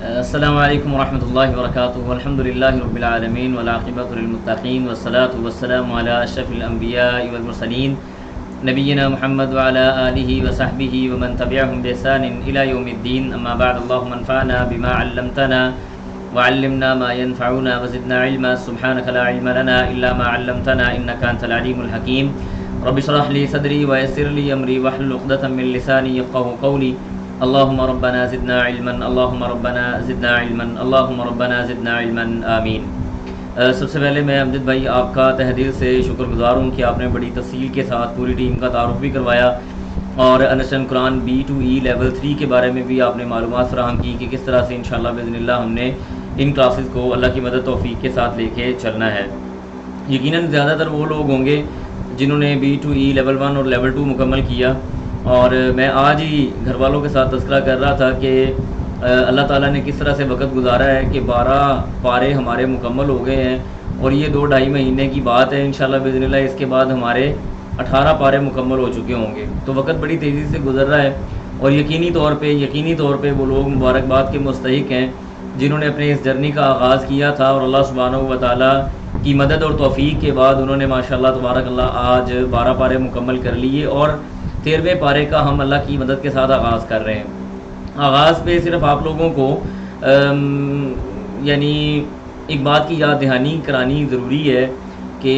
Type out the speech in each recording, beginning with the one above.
السلام علیکم ورحمۃ اللہ وبرکاتہ الحمد للہ رب العالمین والعاقبۃ للمتقین والصلاة والسلام علی اشرف الانبیاء والمرسلین نبینا محمد وعلی آلہ وصحبہ ومن تبعہم بإحسان الی یوم الدین اما بعد اللہم انفعنا بما علمتنا وعلمنا ما ينفعنا وزدنا علما سبحانک لا علم لنا الا ما علمتنا انک انت العلیم الحکیم رب اشرح لی صدری ویسر لی امری واحلل عقدۃ من لسانی یفقهوا قولی اللہم ربنا زدنا علما اللہم ربنا زدنا علما اللہم ربنا زدنا علما آمین۔ سب سے پہلے میں امجد بھائی آپ کا تہ دل سے شکر گزار ہوں کہ آپ نے بڑی تفصیل کے ساتھ پوری ٹیم کا تعارف بھی کروایا اور انڈرسٹینڈ قرآن B2E لیول 3 کے بارے میں بھی آپ نے معلومات فراہم کی کہ کس طرح سے انشاءاللہ باذن اللہ ہم نے ان کلاسز کو اللہ کی مدد توفیق کے ساتھ لے کے چلنا ہے۔ یقیناً زیادہ تر وہ لوگ ہوں گے جنہوں نے B2E لیول 1 اور لیول 2 مکمل کیا، اور میں آج ہی گھر والوں کے ساتھ تذکرہ کر رہا تھا کہ اللہ تعالیٰ نے کس طرح سے وقت گزارا ہے کہ 12 پارے ہمارے مکمل ہو گئے ہیں، اور یہ 2-2.5 مہینے کی بات ہے انشاءاللہ باذن اللہ اس کے بعد ہمارے 18 پارے مکمل ہو چکے ہوں گے۔ تو وقت بڑی تیزی سے گزر رہا ہے، اور یقینی طور پہ وہ لوگ مبارکباد کے مستحق ہیں جنہوں نے اپنے اس جرنی کا آغاز کیا تھا، اور اللہ سبحانہ و تعالیٰ کی مدد اور توفیق کے بعد انہوں نے ماشاءاللہ تبارک اللہ آج 12 پارے مکمل کر لیے، اور 13ویں پارے کا ہم اللہ کی مدد کے ساتھ آغاز کر رہے ہیں۔ آغاز پہ صرف آپ لوگوں کو یعنی ایک بات کی یاد دہانی کرانی ضروری ہے کہ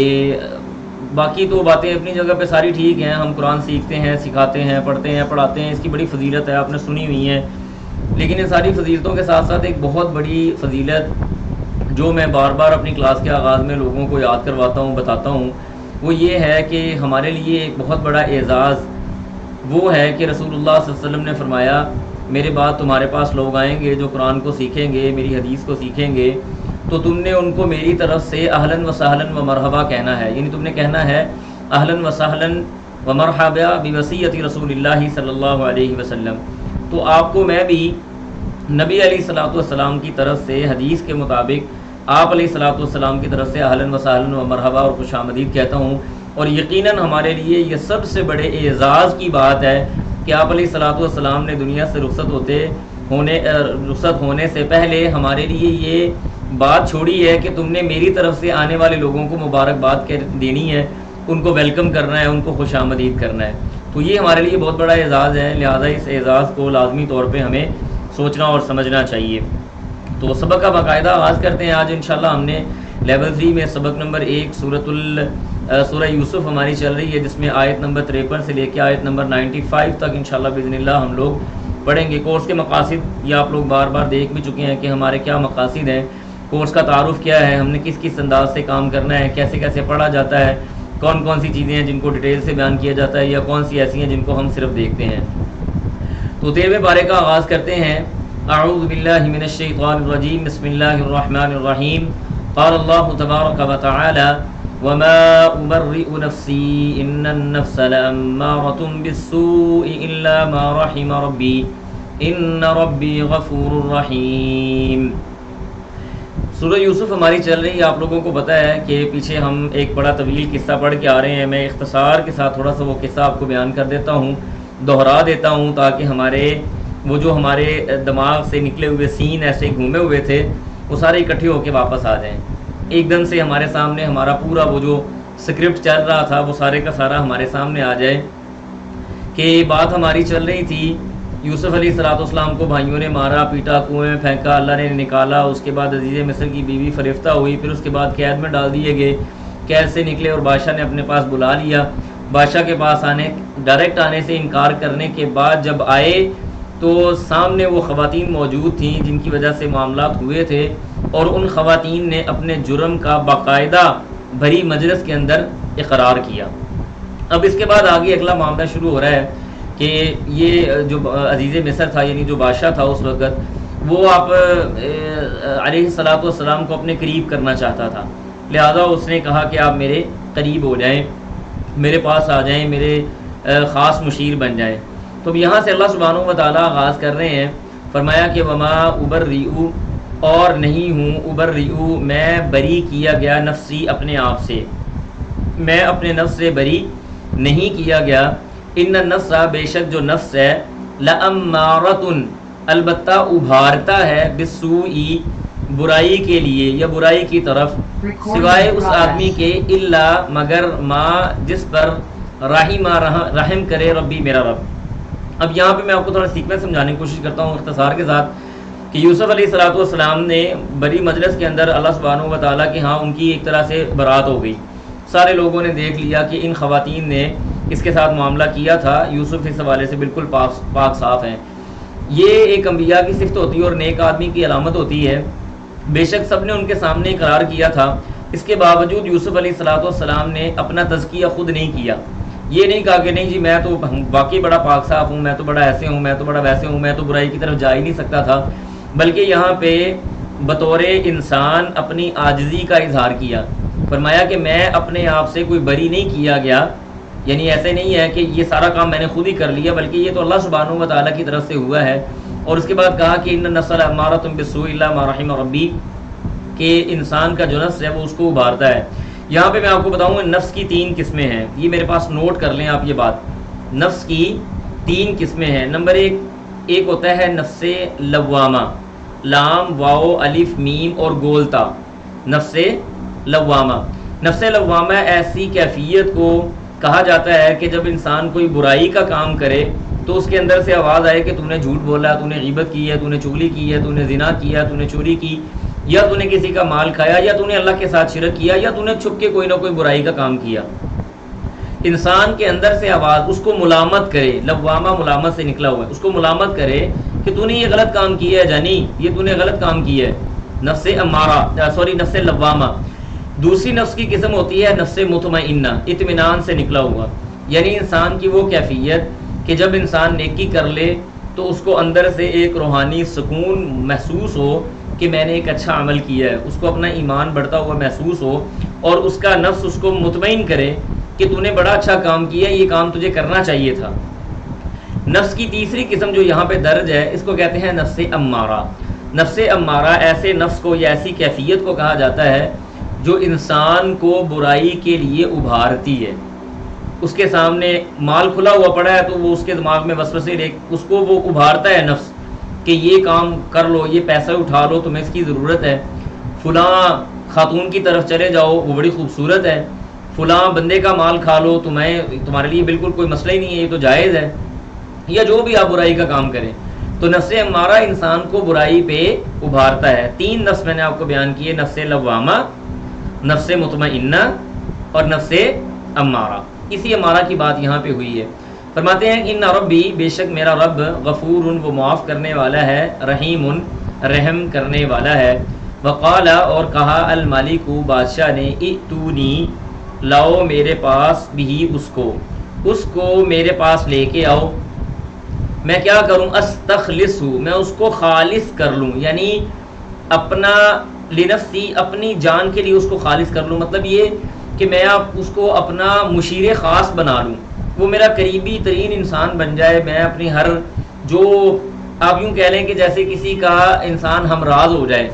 باقی تو باتیں اپنی جگہ پہ ساری ٹھیک ہیں، ہم قرآن سیکھتے ہیں، سکھاتے ہیں، پڑھتے ہیں، پڑھاتے ہیں، اس کی بڑی فضیلت ہے، آپ نے سنی ہوئی ہیں، لیکن ان ساری فضیلتوں کے ساتھ ساتھ ایک بہت بڑی فضیلت جو میں بار بار اپنی کلاس کے آغاز میں لوگوں کو یاد کرواتا ہوں، بتاتا ہوں، وہ یہ ہے کہ ہمارے لیے ایک بہت بڑا اعزاز وہ ہے کہ رسول اللہ صلی اللہ علیہ وسلم نے فرمایا میرے بعد تمہارے پاس لوگ آئیں گے جو قرآن کو سیکھیں گے، میری حدیث کو سیکھیں گے، تو تم نے ان کو میری طرف سے اہلاً و سہلاً و مرحبا کہنا ہے، یعنی تم نے کہنا ہے اہلاً و سہلاً و مرحبا بوصیت رسول اللہ صلی اللہ علیہ وسلم۔ تو آپ کو میں بھی نبی علیہ الصلوۃ والسلام کی طرف سے حدیث کے مطابق آپ علیہ الصلوۃ والسلام کی طرف سے اہلاً و سہلاً و مرحبا اور خوش آمدید کہتا ہوں، اور یقیناً ہمارے لیے یہ سب سے بڑے اعزاز کی بات ہے کہ آپ علیہ الصلوۃ والسلام نے دنیا سے رخصت ہونے سے پہلے ہمارے لیے یہ بات چھوڑی ہے کہ تم نے میری طرف سے آنے والے لوگوں کو مبارکباد دینی ہے، ان کو ویلکم کرنا ہے، ان کو خوش آمدید کرنا ہے۔ تو یہ ہمارے لیے بہت بڑا اعزاز ہے، لہٰذا اس اعزاز کو لازمی طور پہ ہمیں سوچنا اور سمجھنا چاہیے۔ تو سبق کا باقاعدہ آغاز کرتے ہیں۔ آج انشاءاللہ ہم نے لیول 3 میں سبق نمبر 1 سورہ یوسف ہماری چل رہی ہے، جس میں آیت نمبر 53 سے لے کے آیت نمبر 95 تک انشاءاللہ باذن اللہ ہم لوگ پڑھیں گے۔ کورس کے مقاصد یہ آپ لوگ بار بار دیکھ بھی چکے ہیں کہ ہمارے کیا مقاصد ہیں، کورس کا تعارف کیا ہے، ہم نے کس کس انداز سے کام کرنا ہے، کیسے کیسے پڑھا جاتا ہے، کون کون سی چیزیں ہیں جن کو ڈیٹیل سے بیان کیا جاتا ہے، یا کون سی ایسی ہیں جن کو ہم صرف دیکھتے ہیں۔ تو 13ویں پارے کا آغاز کرتے ہیں۔ اعوذ باللہ من الشیطان الرجیم، بسم اللہ الرحمن الرحیم۔ قال اللہ تبارک و تعالی وما أبرئ نفسي إن النفس لأمارة بالسوء إلا ما رحم ربي إن ربي غفور رحيم۔ سورہ یوسف ہماری چل رہی ہے، آپ لوگوں کو پتہ ہے کہ پیچھے ہم ایک بڑا طویل قصہ پڑھ کے آ رہے ہیں۔ میں اختصار کے ساتھ تھوڑا سا وہ قصہ آپ کو بیان کر دیتا ہوں، دہرا دیتا ہوں، تاکہ ہمارے دماغ سے نکلے ہوئے سین ایسے گھومے ہوئے تھے وہ سارے اکٹھے ہو کے واپس آ جائیں، ایک دم سے ہمارے سامنے ہمارا پورا وہ جو سکرپٹ چل رہا تھا وہ سارے کا سارا ہمارے سامنے آ جائے۔ کہ بات ہماری چل رہی تھی یوسف علیہ السلام کو بھائیوں نے مارا، پیٹا، کنویں میں پھینکا، اللہ نے نکالا، اس کے بعد عزیز مصر کی بیوی فریفتہ ہوئی، پھر اس کے بعد قید میں ڈال دیے گئے، قید سے نکلے اور بادشاہ نے اپنے پاس بلا لیا۔ بادشاہ کے پاس ڈائریکٹ آنے سے انکار کرنے کے بعد جب آئے تو سامنے وہ خواتین موجود تھیں جن کی وجہ سے معاملات ہوئے تھے، اور ان خواتین نے اپنے جرم کا باقاعدہ بھری مجلس کے اندر اقرار کیا۔ اب اس کے بعد آگے اگلا معاملہ شروع ہو رہا ہے کہ یہ جو عزیز مصر تھا، یعنی جو بادشاہ تھا اس وقت، وہ آپ علیہ الصلوۃ والسلام کو اپنے قریب کرنا چاہتا تھا، لہذا اس نے کہا کہ آپ میرے قریب ہو جائیں، میرے پاس آ جائیں، میرے خاص مشیر بن جائیں۔ تو یہاں سے اللہ سبحانہ و تعالیٰ آغاز کر رہے ہیں، فرمایا کہ وما ابرئ، اور نہیں ہوں، ابرئ میں بری کیا گیا، نفسی اپنے آپ سے، میں اپنے نفس سے بری نہیں کیا گیا، ان النفس بے شک جو نفس ہے، لامارۃ البتہ ابھارتا ہے بالسوء برائی کے لیے یا برائی کی طرف، سوائے اس آدمی کے الا مگر ما جس پر رحم کرے ربی میرا رب۔ اب یہاں پہ میں آپ کو تھوڑا سیکوینس سمجھانے کی کوشش کرتا ہوں اختصار کے ساتھ کہ یوسف علیہ السلام نے بڑی مجلس کے اندر اللہ سبحانہ و تعالیٰ کہ ہاں ان کی ایک طرح سے برات ہو گئی، سارے لوگوں نے دیکھ لیا کہ ان خواتین نے اس کے ساتھ معاملہ کیا تھا، یوسف اس حوالے سے بالکل پاک صاف ہیں۔ یہ ایک انبیاء کی صفت ہوتی ہے اور نیک آدمی کی علامت ہوتی ہے۔ بے شک سب نے ان کے سامنے اقرار کیا تھا، اس کے باوجود یوسف علیہ السلام نے اپنا تزکیہ خود نہیں کیا۔ یہ نہیں کہا کہ نہیں جی میں تو واقعی بڑا پاک صاف ہوں، میں تو بڑا ایسے ہوں، میں تو بڑا ویسے ہوں، میں تو برائی کی طرف جا ہی نہیں سکتا تھا، بلکہ یہاں پہ بطور انسان اپنی عاجزی کا اظہار کیا۔ فرمایا کہ میں اپنے آپ سے کوئی بری نہیں کیا گیا، یعنی ایسے نہیں ہے کہ یہ سارا کام میں نے خود ہی کر لیا، بلکہ یہ تو اللہ سبحانہ و تعالیٰ کی طرف سے ہوا ہے۔ اور اس کے بعد کہا کہ ان النفس لامارۃ بالسوء الا ما رحم ربی، کہ انسان کا جو نفس ہے وہ اس کو ابھارتا ہے۔ یہاں پہ میں آپ کو بتاؤں نفس کی 3 قسمیں ہیں، یہ میرے پاس نوٹ کر لیں آپ یہ بات۔ نفس کی 3 قسمیں ہیں۔ نمبر 1 ہوتا ہے نفس لوامہ، لام واو الف میم اور گول تا، نفس لوامہ۔ نفس لوامہ ایسی کیفیت کو کہا جاتا ہے کہ جب انسان کوئی برائی کا کام کرے تو اس کے اندر سے آواز آئے کہ تو نے جھوٹ بولا، تو نے غیبت کی ہے، تو نے چغلی کی ہے، تو نے زنا کیا، تو نے چوری کی، یا تو نے کسی کا مال کھایا، یا تو نے اللہ کے ساتھ شرک کیا، یا تو نے چھپ کے کوئی نہ کوئی برائی کا کام کیا۔ انسان کے اندر سے آواز اس کو ملامت کرے، لوامہ ملامت سے نکلا ہوا ہے، اس کو ملامت کرے کہ تو نے یہ غلط کام کیا ہے جانی، یہ تو نے غلط کام کیا ہے۔ نفس نفس لوامہ۔ دوسری نفس کی قسم ہوتی ہے نفس مطمئنہ، اطمینان سے نکلا ہوا، یعنی انسان کی وہ کیفیت کہ جب انسان نیکی کر لے تو اس کو اندر سے ایک روحانی سکون محسوس ہو کہ میں نے ایک اچھا عمل کیا ہے، اس کو اپنا ایمان بڑھتا ہوا محسوس ہو، اور اس کا نفس اس کو مطمئن کرے کہ تو نے بڑا اچھا کام کیا، یہ کام تجھے کرنا چاہیے تھا۔ نفس کی تیسری قسم جو یہاں پہ درج ہے اس کو کہتے ہیں نفس امارہ۔ نفس امارہ ایسے نفس کو یا ایسی کیفیت کو کہا جاتا ہے جو انسان کو برائی کے لیے ابھارتی ہے۔ اس کے سامنے مال کھلا ہوا پڑا ہے تو وہ اس کے دماغ میں وسوسے اس کو وہ ابھارتا ہے نفس کہ یہ کام کر لو، یہ پیسہ اٹھا لو، تمہیں اس کی ضرورت ہے، فلاں خاتون کی طرف چلے جاؤ وہ بڑی خوبصورت ہے، فلاں بندے کا مال کھا لو، تمہارے لیے بالکل کوئی مسئلہ ہی نہیں ہے، یہ تو جائز ہے، یا جو بھی آپ برائی کا کام کریں۔ تو نفس امارہ انسان کو برائی پہ ابھارتا ہے۔ 3 نفس میں نے آپ کو بیان کیے، نفس لوامہ، نفس مطمئنہ اور نفس امارہ۔ اسی امارہ کی بات یہاں پہ ہوئی ہے۔ فرماتے ہیں ان ربی، بے شک میرا رب، غفور، وہ معاف کرنے والا ہے، رحیم، رحم کرنے والا ہے۔ وقال، اور کہا، المالک، بادشاہ نے، ائتونی، لاؤ میرے پاس بھی اس کو میرے پاس لے کے آؤ، میں کیا کروں، استخلص، میں اس کو خالص کر لوں، یعنی اپنا لنفسی، اپنی جان کے لیے اس کو خالص کر لوں، مطلب یہ کہ میں اس کو اپنا مشیر خاص بنا لوں، وہ میرا قریبی ترین انسان بن جائے، میں اپنی ہر جو آپ یوں کہہ لیں کہ جیسے کسی کا انسان ہمراز ہو جائے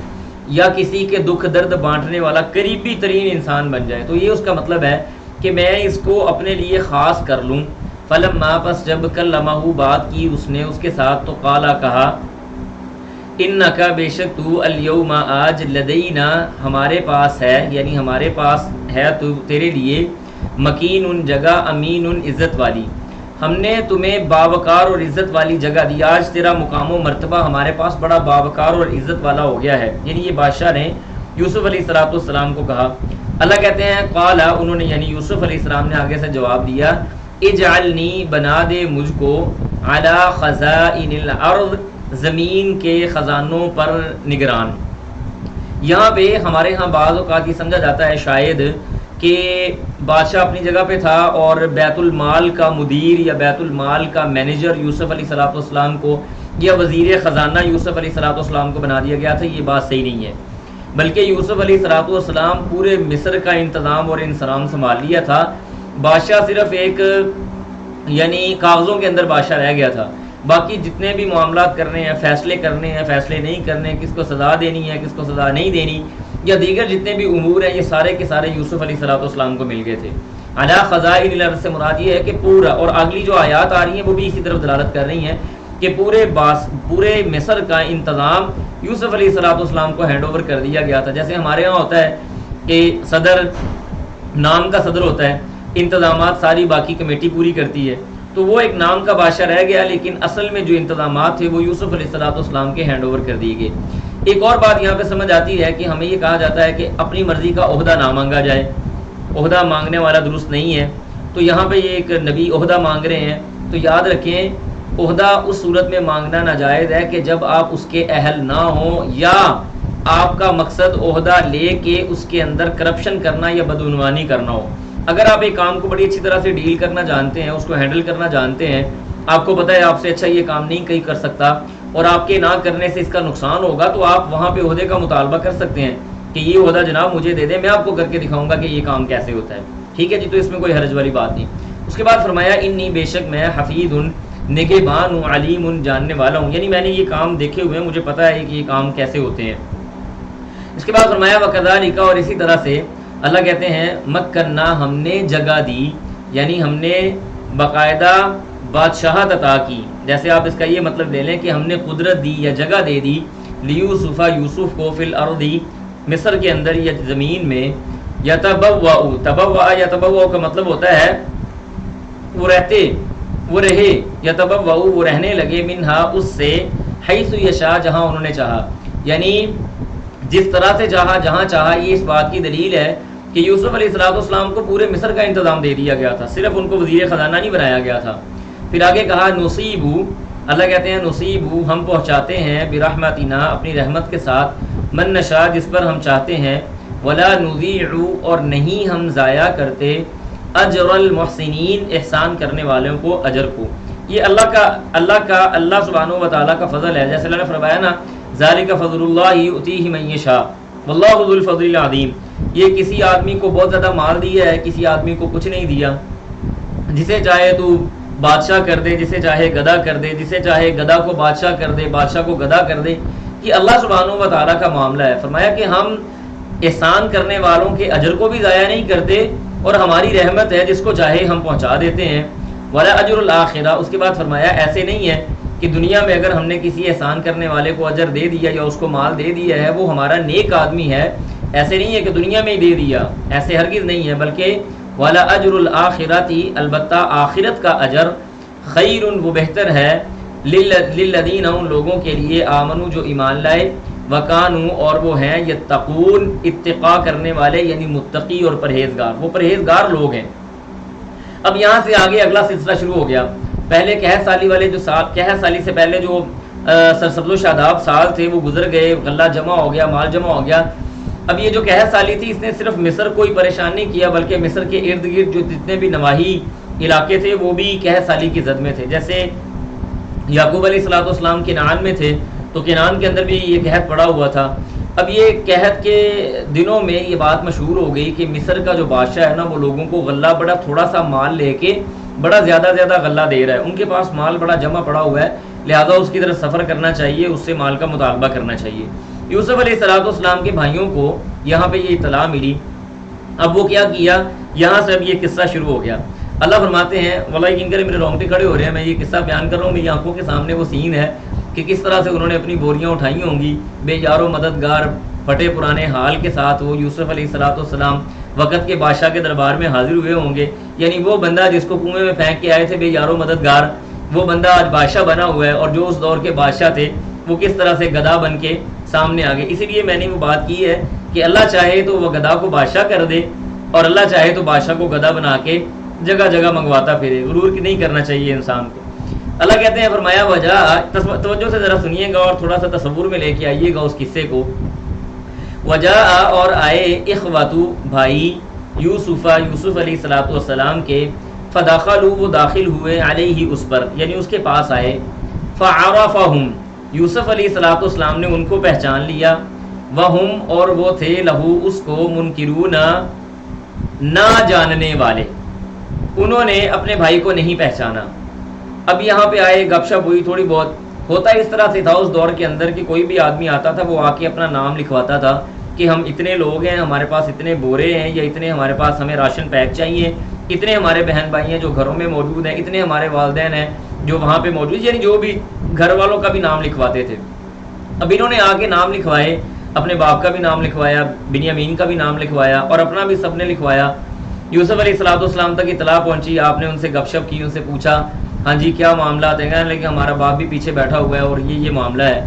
یا کسی کے دکھ درد بانٹنے والا قریبی ترین انسان بن جائے، تو یہ اس کا مطلب ہے کہ میں اس کو اپنے لیے خاص کر لوں۔ فلما، پس جب کلمہ، بات کی اس نے اس کے ساتھ، تو قالا، کہا، انکا، بے شک تو، الیوم، آج، لدینا، ہمارے پاس ہے، یعنی ہمارے پاس ہے تو تیرے لیے، مکین، جگہ، امین، عزت والی، ہم نے تمہیں باوقار اور عزت والی جگہ دی، آج تیرا مقام و مرتبہ ہمارے پاس بڑا باوقار اور عزت والا ہو گیا ہے، یعنی یہ بادشاہ نے یوسف علیہ السلام کو کہا۔ اللہ کہتے ہیں قالا، انہوں نے یعنی یوسف علیہ السلام نے آگے سے جواب دیا، اجعلنی، بنا دے مجھ کو، علی خزائن الارض، زمین کے خزانوں پر نگران۔ یہاں پہ ہمارے ہاں بعض اوقات یہ سمجھا جاتا ہے شاید کہ بادشاہ اپنی جگہ پہ تھا اور بیت المال کا مدیر یا بیت المال کا مینیجر یوسف علیہ السلام کو یا وزیر خزانہ یوسف علیہ السلام کو بنا دیا گیا تھا، یہ بات صحیح نہیں ہے، بلکہ یوسف علیہ السلام پورے مصر کا انتظام اور انصرام سنبھال لیا تھا، بادشاہ صرف ایک یعنی کاغذوں کے اندر بادشاہ رہ گیا تھا، باقی جتنے بھی معاملات کرنے ہیں، فیصلے کرنے ہیں، فیصلے نہیں کرنے، کس کو سزا دینی ہے، کس کو سزا نہیں دینی، یا دیگر جتنے بھی امور ہیں، یہ سارے کے سارے یوسف علیہ السلام کو مل گئے تھے۔ علی خزائن الارض سے مراد یہ ہے کہ پورا، اور اگلی جو آیات آ رہی ہیں وہ بھی اسی طرف دلالت کر رہی ہیں کہ پورے مصر کا انتظام یوسف علیہ السلام کو ہینڈ اوور کر دیا گیا تھا. جیسے ہمارے یہاں ہوتا ہے کہ صدر نام کا صدر ہوتا ہے, انتظامات ساری باقی کمیٹی پوری کرتی ہے, تو وہ ایک نام کا بادشاہ رہ گیا, لیکن اصل میں جو انتظامات تھے وہ یوسف علیہ السلام کے ہینڈ اوور کر دیے گئے. ایک اور بات یہاں پہ سمجھ آتی ہے کہ ہمیں یہ کہا جاتا ہے کہ اپنی مرضی کا عہدہ نہ مانگا جائے, عہدہ مانگنے والا درست نہیں ہے. تو یہاں پہ یہ ایک نبی عہدہ مانگ رہے ہیں, تو یاد رکھیں عہدہ اس صورت میں مانگنا ناجائز ہے کہ جب آپ اس کے اہل نہ ہوں, یا آپ کا مقصد عہدہ لے کے اس کے اندر کرپشن کرنا یا بدعنوانی کرنا ہو. اگر آپ ایک کام کو بڑی اچھی طرح سے ڈیل کرنا جانتے ہیں, اس کو ہینڈل کرنا جانتے ہیں, آپ کو پتہ ہے آپ سے اچھا یہ کام نہیں کوئی کر سکتا اور آپ کے نہ کرنے سے اس کا نقصان ہوگا, تو آپ وہاں پہ عہدے کا مطالبہ کر سکتے ہیں کہ یہ عہدہ جناب مجھے دے دیں, میں آپ کو کر کے دکھاؤں گا کہ یہ کام کیسے ہوتا ہے. ٹھیک ہے جی, تو اس میں کوئی حرج والی بات نہیں. اس کے بعد فرمایا انی بے شک میں حفیظ نگہبان ہوں, علیم جاننے والا ہوں, یعنی میں نے یہ کام دیکھے ہوئے ہیں, مجھے پتہ ہے کہ یہ کام کیسے ہوتے ہیں. اس کے بعد فرمایا وکذالک, اور اسی طرح سے اللہ کہتے ہیں مکننا, ہم نے جگہ دی, یعنی ہم نے باقاعدہ بادشاہت عطا کی. جیسے آپ اس کا یہ مطلب لے لیں کہ ہم نے قدرت دی یا جگہ دے دی لیوسف, یوسف کو, فی الارض, مصر کے اندر یا زمین میں, یتبوأ کا مطلب ہوتا ہے وہ رہتے, وہ رہے, یتبوأ وہ رہنے لگے, منہا اس سے, حیث یشاء جہاں انہوں نے چاہا, یعنی جس طرح سے چاہا جہاں چاہا. یہ اس بات کی دلیل ہے کہ یوسف علیہ السلام کو پورے مصر کا انتظام دے دیا گیا تھا, صرف ان کو وزیر خزانہ نہیں بنایا گیا تھا. پھر آگے کہا نصیبو, اللہ کہتے ہیں نصیبو, ہم پہنچاتے ہیں, برحمتنا, اپنی رحمت کے ساتھ, من نشاء, جس پر ہم چاہتے ہیں, ولا نضیع, اور نہیں ہم ضائع کرتے, اجر المحسنین, احسان کرنے والوں کو اجر کو. یہ اللہ سبحانہ و تعالیٰ کا فضل ہے. جیسے اللہ نے فرمایا نا ذالک فضل اللہ یؤتیہ من یشاء واللہ ذو الفضل العظیم, یہ کسی آدمی کو بہت زیادہ مال دیا ہے, کسی آدمی کو کچھ نہیں دیا. جسے چاہے تو بادشاہ کر دے, جسے چاہے گدھا کر دے, جسے چاہے گدھا کو بادشاہ کر دے, بادشاہ کو گدھا کر دے. یہ اللہ سبحانہ و تعالیٰ کا معاملہ ہے. فرمایا کہ ہم احسان کرنے والوں کے اجر کو بھی ضائع نہیں کرتے, اور ہماری رحمت ہے, جس کو چاہے ہم پہنچا دیتے ہیں. ولا اجر الآخرہ, اس کے بعد فرمایا ایسے نہیں ہے کہ دنیا میں اگر ہم نے کسی احسان کرنے والے کو اجر دے دیا یا اس کو مال دے دیا ہے وہ ہمارا نیک آدمی ہے, ایسے نہیں ہے کہ دنیا میں ہی دے دیا, ایسے ہرگز نہیں ہے. بلکہ والا اجر الآخرتی, البتہ آخرت کا اجر, خیر, وہ بہتر ہے, للذین, ان لوگوں کے لیے, آمنو, جو ایمان لائے, وکانو, اور وہ ہیں, یتقون, اتقاء کرنے والے, یعنی متقی اور پرہیزگار, وہ پرہیزگار لوگ ہیں. اب یہاں سے آگے اگلا سلسلہ شروع ہو گیا. پہلے قحط سالی والے جو سال, قحط سالی سے پہلے جو سرسبز و شاداب سال تھے وہ گزر گئے, غلہ جمع ہو گیا, مال جمع ہو گیا. اب یہ جو قحط سالی تھی اس نے صرف مصر کو ہی پریشان نہیں کیا, بلکہ مصر کے ارد گرد جو جتنے بھی نواحی علاقے تھے وہ بھی قحط سالی کی زد میں تھے. جیسے یعقوب علیہ السلام کنعان میں تھے, تو کنعان کے اندر بھی یہ قحط پڑا ہوا تھا. اب یہ قحط کے دنوں میں یہ بات مشہور ہو گئی کہ مصر کا جو بادشاہ ہے نا, وہ لوگوں کو غلہ, بڑا تھوڑا سا مال لے کے بڑا زیادہ غلہ دے رہا ہے. ان کے پاس مال بڑا جمع پڑا ہوا ہے, لہذا اس کی طرف سفر کرنا چاہیے, اس سے مال کا مطالبہ کرنا چاہیے. یوسف علیہ السلام کے بھائیوں کو یہاں پہ یہ اطلاع ملی. اب وہ کیا کیا, یہاں سے اب یہ قصہ شروع ہو گیا. اللہ فرماتے ہیں, واللہ یقین کریں میرے رونگٹے کھڑے ہو رہے ہیں, میں یہ قصہ بیان کر رہا ہوں, میری آنکھوں کے سامنے وہ سین ہے کہ کس طرح سے انہوں نے اپنی بوریاں اٹھائی ہوں گی, بے یار و مددگار پھٹے پرانے حال کے ساتھ وہ یوسف علیہ السلام وقت کے بادشاہ کے دربار میں حاضر ہوئے ہوں گے. یعنی وہ بندہ جس کو کنویں میں پھینک کے آئے تھے بے یار و مددگار, وہ بندہ آج بادشاہ بنا ہوا ہے, اور جو اس دور کے بادشاہ تھے وہ کس طرح سے گدھا بن کے سامنے آ گئے. اسی لیے میں نے وہ بات کی ہے کہ اللہ چاہے تو وہ گدھا کو بادشاہ کر دے, اور اللہ چاہے تو بادشاہ کو گدھا بنا کے جگہ جگہ منگواتا پھرے. غرور نہیں کرنا چاہیے انسان کو. اللہ کہتے ہیں فرمایا وجہ, توجہ سے ذرا سنیے گا اور تھوڑا سا تصور میں لے کے آئیے گا اس قصے کو. وجہ, اور آئے, اخواتو, بھائی, یوسف علیہ السلام کے, فداخلوا, وہ داخل ہوئے, علیہ, اس پر, یعنی اس کے پاس آئے, فعرفہم, یوسف علیہ السلام نے ان کو پہچان لیا, وہم, اور وہ تھے, لہو, اس کو, منکرون, نہ جاننے والے, انہوں نے اپنے بھائی کو نہیں پہچانا. اب یہاں پہ آئے, گپ شپ ہوئی تھوڑی بہت. ہوتا اس طرح سے تھا اس دور کے اندر کہ کوئی بھی آدمی آتا تھا, وہ آ کے اپنا نام لکھواتا تھا کہ ہم اتنے لوگ ہیں, ہمارے پاس اتنے بورے ہیں, یا اتنے ہمارے پاس ہمیں راشن پیک چاہیے, اتنے ہمارے بہن بھائی ہیں جو گھروں میں موجود ہیں, اتنے ہمارے والدین ہیں جو وہاں پہ موجود, یعنی جو بھی گھر والوں کا بھی نام لکھواتے تھے. اب انہوں نے آ کے نام لکھوائے, اپنے باپ کا بھی نام لکھوایا, بنیامین کا بھی نام لکھوایا اور اپنا بھی سب نے لکھوایا. یوسف علیہ السلام تک اطلاع پہنچی, آپ نے ان سے گپ شپ کی, ان سے پوچھا ہاں جی کیا معاملات ہیں, لیکن ہمارا باپ بھی پیچھے بیٹھا ہوا ہے اور یہ معاملہ ہے.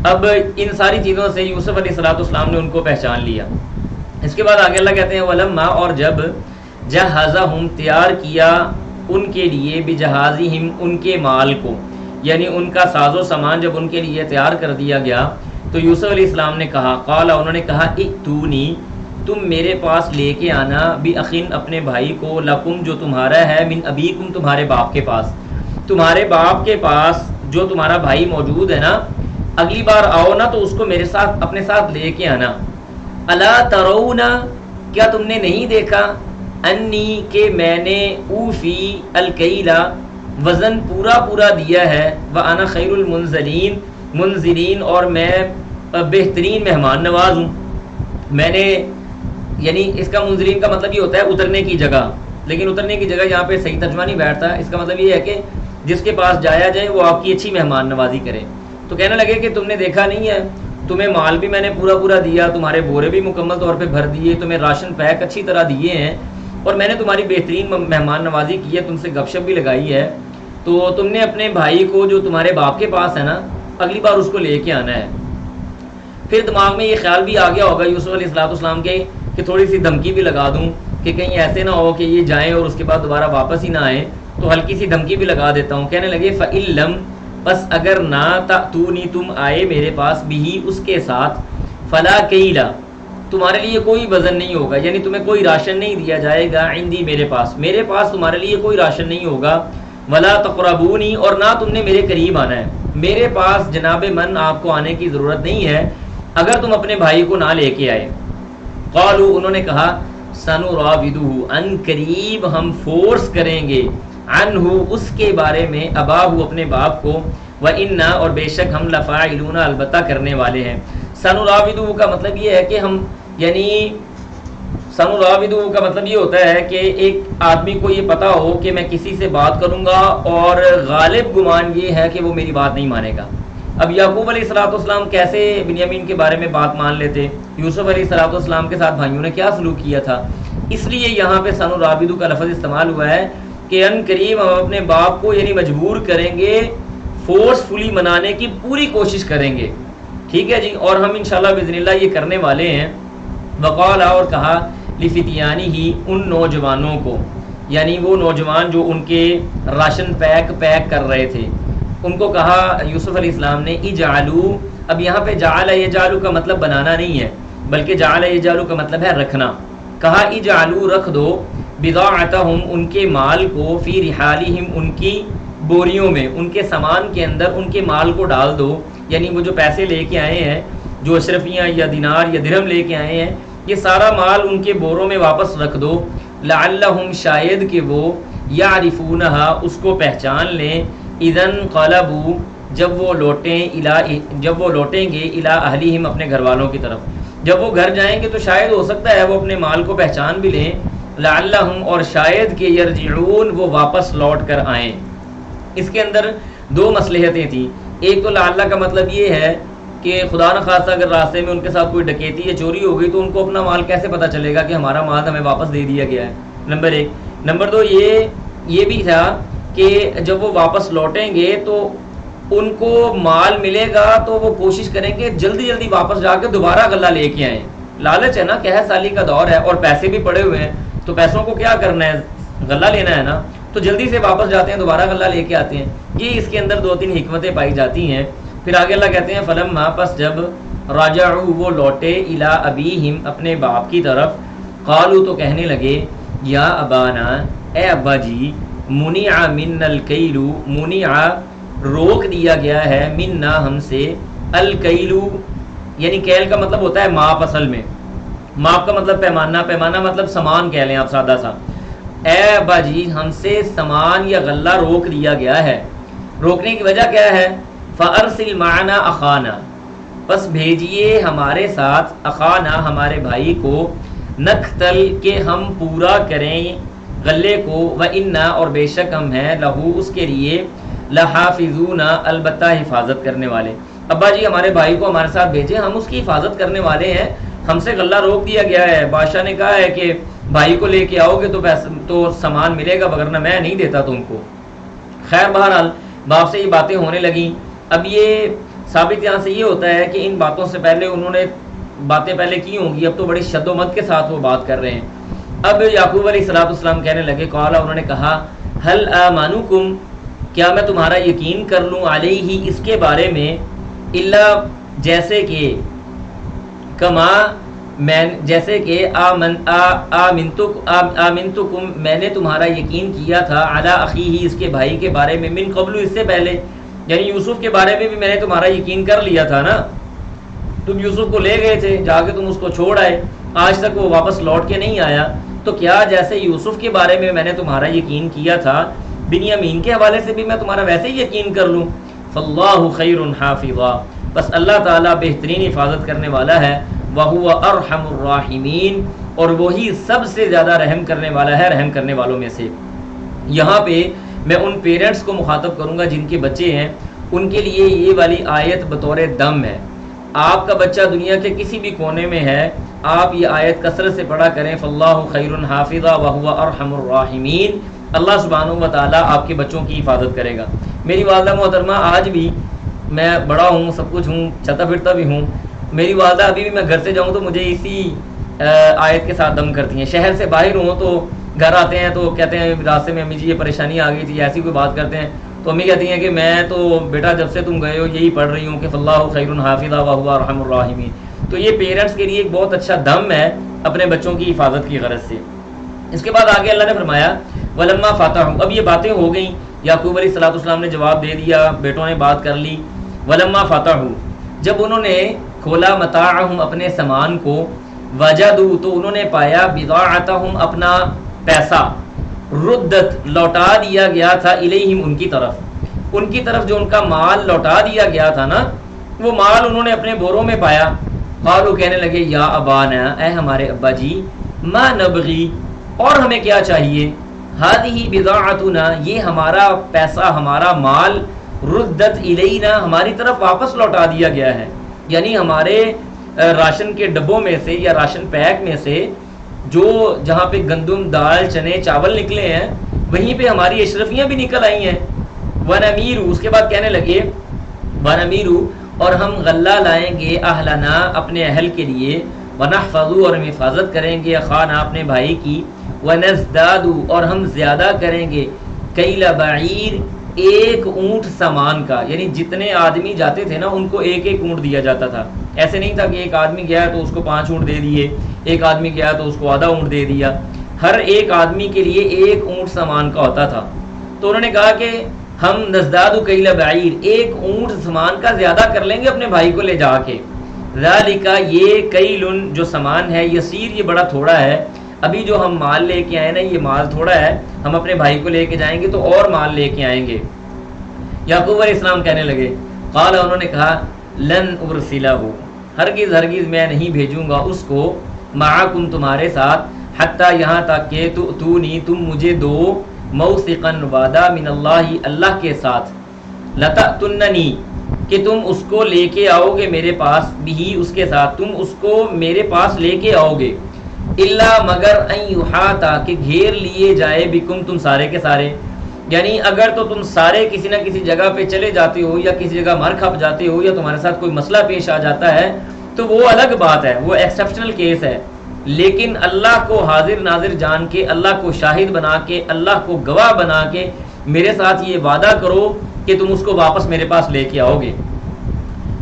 اب ان ساری چیزوں سے یوسف علیہ السلام نے ان کو پہچان لیا. اس کے بعد آگے اللہ کہتے ہیں ولما, اور جب جہزہم, تیار کیا ان کے لیے, بجہازہم, ان کے مال کو, یعنی ان کا ساز و سامان جب ان کے لیے تیار کر دیا گیا, تو یوسف علیہ السلام نے کہا, قال, انہوں نے کہا, ائتونی, تم میرے پاس لے کے آنا, بأخن, اپنے بھائی کو, لکم, جو تمہارا ہے, من ابیکم, تمہارے باپ کے پاس, تمہارے باپ کے پاس جو تمہارا بھائی موجود ہے نا, اگلی بار آؤ نا تو اس کو میرے ساتھ, اپنے ساتھ لے کے آنا. الا ترون, کیا تم نے نہیں دیکھا, انی, کہ میں نے, اوفی الکیلا, وزن پورا دیا ہے, وانا خیر المنزلین, منزلین, اور میں بہترین مہمان نواز ہوں. میں نے, یعنی اس کا منزلین کا مطلب یہ ہوتا ہے اترنے کی جگہ, لیکن اترنے کی جگہ یہاں پہ صحیح ترجمہ نہیں بیٹھتا. اس کا مطلب یہ ہے کہ جس کے پاس جایا جائے وہ آپ کی اچھی مہمان نوازی کرے. تو کہنے لگے کہ تم نے دیکھا نہیں ہے, تمہیں مال بھی میں نے پورا دیا, تمہارے بورے بھی مکمل طور پہ بھر دیے, تمہیں راشن پیک اچھی طرح دیے ہیں, اور میں نے تمہاری بہترین مہمان نوازی کی ہے, تم سے گپ شپ بھی لگائی ہے. تو تم نے اپنے بھائی کو جو تمہارے باپ کے پاس ہے نا, اگلی بار اس کو لے کے آنا ہے. پھر دماغ میں یہ خیال بھی آ گیا ہوگا یوسف علیہ السلام کے کہ تھوڑی سی دھمکی بھی لگا دوں, کہ کہیں ایسے نہ ہو کہ یہ جائیں اور اس کے بعد دوبارہ واپس ہی نہ آئیں, تو ہلکی سی دھمکی بھی لگا دیتا ہوں. کہنے لگے فَإِن لَمْ, پس اگر نہ, تأتونی, تم آئے میرے پاس, بھی, اس کے ساتھ, فلا کیلا, تمہارے لیے کوئی وزن نہیں ہوگا, یعنی تمہیں کوئی راشن نہیں دیا جائے گا, عندی, میرے پاس تمہارے لیے کوئی راشن نہیں ہوگا, ولا تقربونی, اور نہ تم نے میرے قریب آنا ہے, میرے پاس جناب من آپ کو آنے کی ضرورت نہیں ہے اگر تم اپنے بھائی کو نہ لے کے آئے. قالوا, انہوں نے کہا, سنراودہ, ان قریب ہم فورس کریں گے, عنہ, اس کے بارے میں, اباہ, اپنے باپ کو, وإنا, اور بے شک ہم, لفاعلون, البتہ کرنے والے ہیں. سنراودہ کا مطلب یہ ہے کہ ہم, یعنی سنراودہ کا مطلب یہ ہوتا ہے کہ ایک آدمی کو یہ پتا ہو کہ میں کسی سے بات کروں گا اور غالب گمان یہ ہے کہ وہ میری بات نہیں مانے گا. اب یعقوب علیہ السلام کیسے بنیامین کے بارے میں بات مان لیتے, یوسف علیہ السلام کے ساتھ بھائیوں نے کیا سلوک کیا تھا, اس لیے یہاں پہ سنراودہ کا لفظ استعمال ہوا ہے کہ ان قریب ہم اپنے باپ کو, یعنی مجبور کریں گے, فورسفلی منانے کی پوری کوشش کریں گے. ٹھیک ہے جی, اور ہم انشاءاللہ باذن اللہ یہ کرنے والے ہیں. وقال, اور کہا, لفتیانہ, ان نوجوانوں کو, یعنی وہ نوجوان جو ان کے راشن پیک کر رہے تھے, ان کو کہا یوسف علیہ السلام نے, اجعلوا, اب یہاں پہ جعل یجعل کا مطلب بنانا نہیں ہے, بلکہ جعل یجعل کا مطلب ہے رکھنا. کہا اجعلوا, رکھ دو, بضاعتہم, ان کے مال کو, فی رحالہم, ان کی بوریوں میں, ان کے سامان کے اندر ان کے مال کو ڈال دو, یعنی وہ جو پیسے لے کے آئے ہیں, جو اشرفیاں یا دینار یا درہم لے کے آئے ہیں, یہ سارا مال ان کے بوروں میں واپس رکھ دو. لعلہم, شاید کہ وہ, یعرفونہا, اس کو پہچان لیں, اذن قلبوا, جب وہ لوٹیں گے, الی اہلہم, اپنے گھر والوں کی طرف, جب وہ گھر جائیں گے تو شاید ہو سکتا ہے وہ اپنے مال کو پہچان بھی لیں. لعلہم, اور شاید کہ, یرجعون, وہ واپس لوٹ کر آئیں. اس کے اندر دو مصلحتیں تھیں. ایک تو لعلہ کا مطلب یہ ہے کہ خدا نخواستہ اگر راستے میں ان کے ساتھ کوئی ڈکیتی یا چوری ہو گئی تو ان کو اپنا مال کیسے پتہ چلے گا کہ ہمارا مال ہمیں واپس دے دیا گیا ہے, نمبر ایک. نمبر دو, یہ بھی تھا کہ جب وہ واپس لوٹیں گے تو ان کو مال ملے گا تو وہ کوشش کریں گے جلدی واپس جا کے دوبارہ غلہ لے کے آئیں. لالچ ہے نا, قحط سالی کا دور ہے اور پیسے بھی پڑے ہوئے ہیں, تو پیسوں کو کیا کرنا ہے, غلہ لینا ہے نا, تو جلدی سے واپس جاتے ہیں, دوبارہ غلہ لے کے آتے ہیں. یہ اس کے اندر دو تین حکمتیں پائی جاتی ہیں. پھر آگے اللہ کہتے ہیں فلما, پس جب, راجعوا, وہ لوٹے, الی ابیہم, اپنے باپ کی طرف, قالوا, تو کہنے لگے, یا ابانا, اے ابا جی, منع من الکیل, منع, روک دیا گیا ہے, منا, ہم سے, الکیل, یعنی کیل کا مطلب ہوتا ہے ماپ, اصل میں ماپ کا مطلب پیمانہ مطلب سامان کہہ لیں آپ سادہ سا. اے ابا جی, ہم سے سامان یا غلہ روک دیا گیا ہے. روکنے کی وجہ کیا ہے, فارسل معنا اخانا, پس بھیجیے ہمارے ساتھ, اخانا, ہمارے بھائی کو, نقتل, کہ ہم پورا کریں غلے کو, وإنا, اور بے شک ہم ہیں, لہو, اس کے لیے, لحافظون البتہ حفاظت کرنے والے. ابا جی ہمارے بھائی کو ہمارے ساتھ بھیجے, ہم اس کی حفاظت کرنے والے ہیں, ہم سے غلہ روک دیا گیا ہے, بادشاہ نے کہا ہے کہ بھائی کو لے کے آؤ گے تو سامان ملے گا, وگرنہ میں نہیں دیتا تم کو. خیر بہرحال باپ سے یہ باتیں ہونے لگیں. اب یہ ثابت یہاں سے یہ ہوتا ہے کہ ان باتوں سے پہلے انہوں نے باتیں پہلے کی ہوں گی, اب تو بڑی شد و مت کے ساتھ وہ بات کر رہے ہیں. اب یعقوب علیہ السلام کہنے لگے, قالا انہوں نے کہا, هل آمانکم کیا میں تمہارا یقین کر لوں, علیہ اس کے بارے میں, الا جیسے کہ, کما میں جیسے کہ آمنتکم میں نے تمہارا یقین کیا تھا, علی اخیہ اس کے بھائی کے بارے میں, من قبل اس سے پہلے, یعنی یوسف کے بارے میں بھی میں نے تمہارا یقین کر لیا تھا نا. تم یوسف کو لے گئے تھے, جا کے تم اس کو چھوڑ آئے, آج تک وہ واپس لوٹ کے نہیں آیا. تو کیا جیسے یوسف کے بارے میں نے تمہارا یقین کیا تھا, بنیامین کے حوالے سے بھی میں تمہارا ویسے ہی یقین کر لوں. فاللہ خیر حافظا بس اللہ تعالیٰ بہترین حفاظت کرنے والا ہے. وہو ارحم الراحمین اور وہی سب سے زیادہ رحم کرنے والا ہے رحم کرنے والوں میں سے. یہاں پہ میں ان پیرنٹس کو مخاطب کروں گا جن کے بچے ہیں, ان کے لیے یہ والی آیت بطور دم ہے. آپ کا بچہ دنیا کے کسی بھی کونے میں ہے, آپ یہ آیت کثرت سے پڑھا کریں, فاللہ خیر حافظا وہو ارحم الراحمین. اللہ سبحانہ و تعالیٰ آپ کے بچوں کی حفاظت کرے گا. میری والدہ محترمہ, آج بھی میں بڑا ہوں, سب کچھ ہوں, چلتا پھرتا بھی ہوں, میری والدہ ابھی بھی میں گھر سے جاؤں تو مجھے اسی آیت کے ساتھ دم کرتی ہیں. شہر سے باہر ہوں تو گھر آتے ہیں تو کہتے ہیں راستے میں, امی جی یہ پریشانی آ گئی تھی, ایسی کوئی بات کرتے ہیں تو امی کہتی ہیں کہ میں تو بیٹا جب سے تم گئے ہو یہی پڑھ رہی ہوں کہ فاللہ خیر حافظا وہو ارحم الراحمین. تو یہ پیرنٹس کے لیے ایک بہت اچھا دم ہے اپنے بچوں کی حفاظت کی غرض سے. اس کے بعد آگے اللہ نے فرمایا ولما فاتحوا, اب یہ باتیں ہو گئیں, یعقوب علیہ السلام نے جواب دے دیا, بیٹوں نے بات کر لی. ولما فاتحوا جب انہوں نے کھولا متاعہم اپنے سامان کو, وجدوا تو انہوں نے پایا, بضاعتہم اپنا پیسہ, ردت لوٹا دیا گیا تھا, الیہم ان کی طرف جو ان کا مال لوٹا دیا گیا تھا نا, وہ مال انہوں نے اپنے بوروں میں پایا. قالوا کہنے لگے, یا ابانا اے ہمارے ابا جی, ما نبغی اور ہمیں کیا چاہیے, ہذہ بضاعتنا یہ ہمارا پیسہ ہمارا مال, ردت الینا ہماری طرف واپس لوٹا دیا گیا ہے. یعنی ہمارے راشن کے ڈبوں میں سے یا راشن پیک میں سے جو جہاں پہ گندم دال چنے چاول نکلے ہیں وہیں پہ ہماری اشرفیاں بھی نکل آئی ہیں. ونمیرو اس کے بعد کہنے لگے, ونمیرو اور ہم غلہ لائیں گے, اہلنا اپنے اہل کے لیے, ونحفظو اور ہم حفاظت کریں گے, خانا اپنے بھائی کی, ونزدادو اور ہم زیادہ کریں گے, کیل بعیر ایک اونٹ سامان کا. یعنی جتنے آدمی جاتے تھے نا ان کو ایک ایک اونٹ دیا جاتا تھا. ایسے نہیں تھا کہ ایک آدمی گیا تو اس کو 5 اونٹ دے دیے, ایک آدمی گیا تو اس کو آدھا اونٹ دے دیا. ہر ایک آدمی کے لیے ایک اونٹ سامان کا ہوتا تھا. تو انہوں نے کہا کہ ہم نزداد کیل بعیر ایک اونٹ سامان کا زیادہ کر لیں گے اپنے بھائی کو لے جا کے. ذالک یہ کیل جو سامان ہے, یسیر یہ بڑا تھوڑا ہے. ابھی جو ہم مال لے کے آئے نا یہ مال تھوڑا ہے, ہم اپنے بھائی کو لے کے جائیں گے تو اور مال لے کے آئیں گے. یعقوب علیہ السلام کہنے لگے, قال انہوں نے کہا, لن ارسلہ ہرگز میں نہیں بھیجوں گا اس کو, معکم تمہارے ساتھ, حتی یہاں تک کہ تؤتونی تم مجھے دو, موثقا وعدہ, من اللہ اللہ کے ساتھ, لتأتننی کہ تم اس کو لے کے آؤ گے میرے پاس, بھی اس کے ساتھ تم اس کو میرے پاس لے کے آؤ گے, الا مگر ان یحاطا کہ گھیر لیے جائے, بکم تم سارے کے سارے. یعنی اگر تو تم سارے کسی نہ کسی جگہ پہ چلے جاتے ہو یا کسی جگہ مر کھپ جاتے ہو یا تمہارے ساتھ کوئی مسئلہ پیش آ جاتا ہے تو وہ الگ بات ہے, وہ ایکسیپشنل کیس ہے. لیکن اللہ کو حاضر ناظر جان کے, اللہ کو شاہد بنا کے, اللہ کو گواہ بنا کے میرے ساتھ یہ وعدہ کرو کہ تم اس کو واپس میرے پاس لے کے آؤ گے.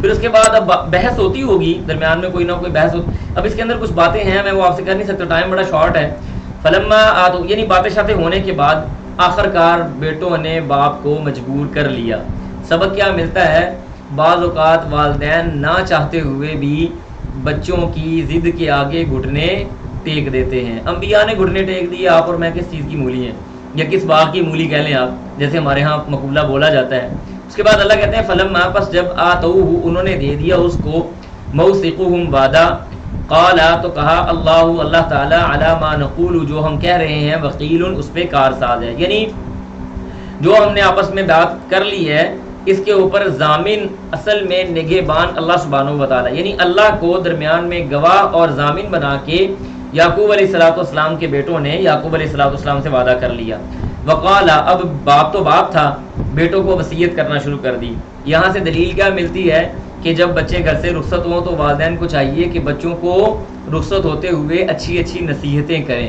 پھر اس کے بعد اب بحث ہوتی ہوگی درمیان میں, کوئی نہ کوئی بحث ہوتی. اب اس کے اندر کچھ باتیں ہیں, میں وہ آپ سے کر نہیں سکتا, ٹائم بڑا شارٹ ہے. فلما آتو یعنی باتیں شاتیں ہونے کے بعد آخر کار بیٹوں نے باپ کو مجبور کر لیا. سبق کیا ملتا ہے, بعض اوقات والدین نہ چاہتے ہوئے بھی بچوں کی ضد کے آگے گھٹنے ٹیک دیتے ہیں. انبیاء نے گھٹنے ٹیک دیے, آپ اور میں کس چیز کی مولی ہیں یا کس باغ کی مولی کہہ لیں آپ, جیسے ہمارے ہاں مقولہ بولا جاتا ہے. اس کے بعد اللہ کہتے ہیں فلما پس جب آتوہ انہوں نے دے دیا اس کو, موثقہم وعدہ, قالا تو کہا, اللہ تعالی علی ما نقول جو ہم کہہ رہے ہیں, وکیل اس پہ کارساز ہے. یعنی جو ہم نے آپس میں بات کر لی ہے اس کے اوپر ضامن اصل میں نگہبان اللہ سبحانہ و تعالی، یعنی اللہ کو درمیان میں گواہ اور ضامن بنا کے یعقوب علیہ الصلوۃ والسلام کے بیٹوں نے یعقوب علیہ الصلوۃ والسلام سے وعدہ کر لیا۔ وقال، اب باپ تو باپ تھا، بیٹوں کو وصیت کرنا شروع کر دی۔ یہاں سے دلیل کیا ملتی ہے کہ جب بچے گھر سے رخصت ہوں تو والدین کو چاہیے کہ بچوں کو رخصت ہوتے ہوئے اچھی اچھی نصیحتیں کریں۔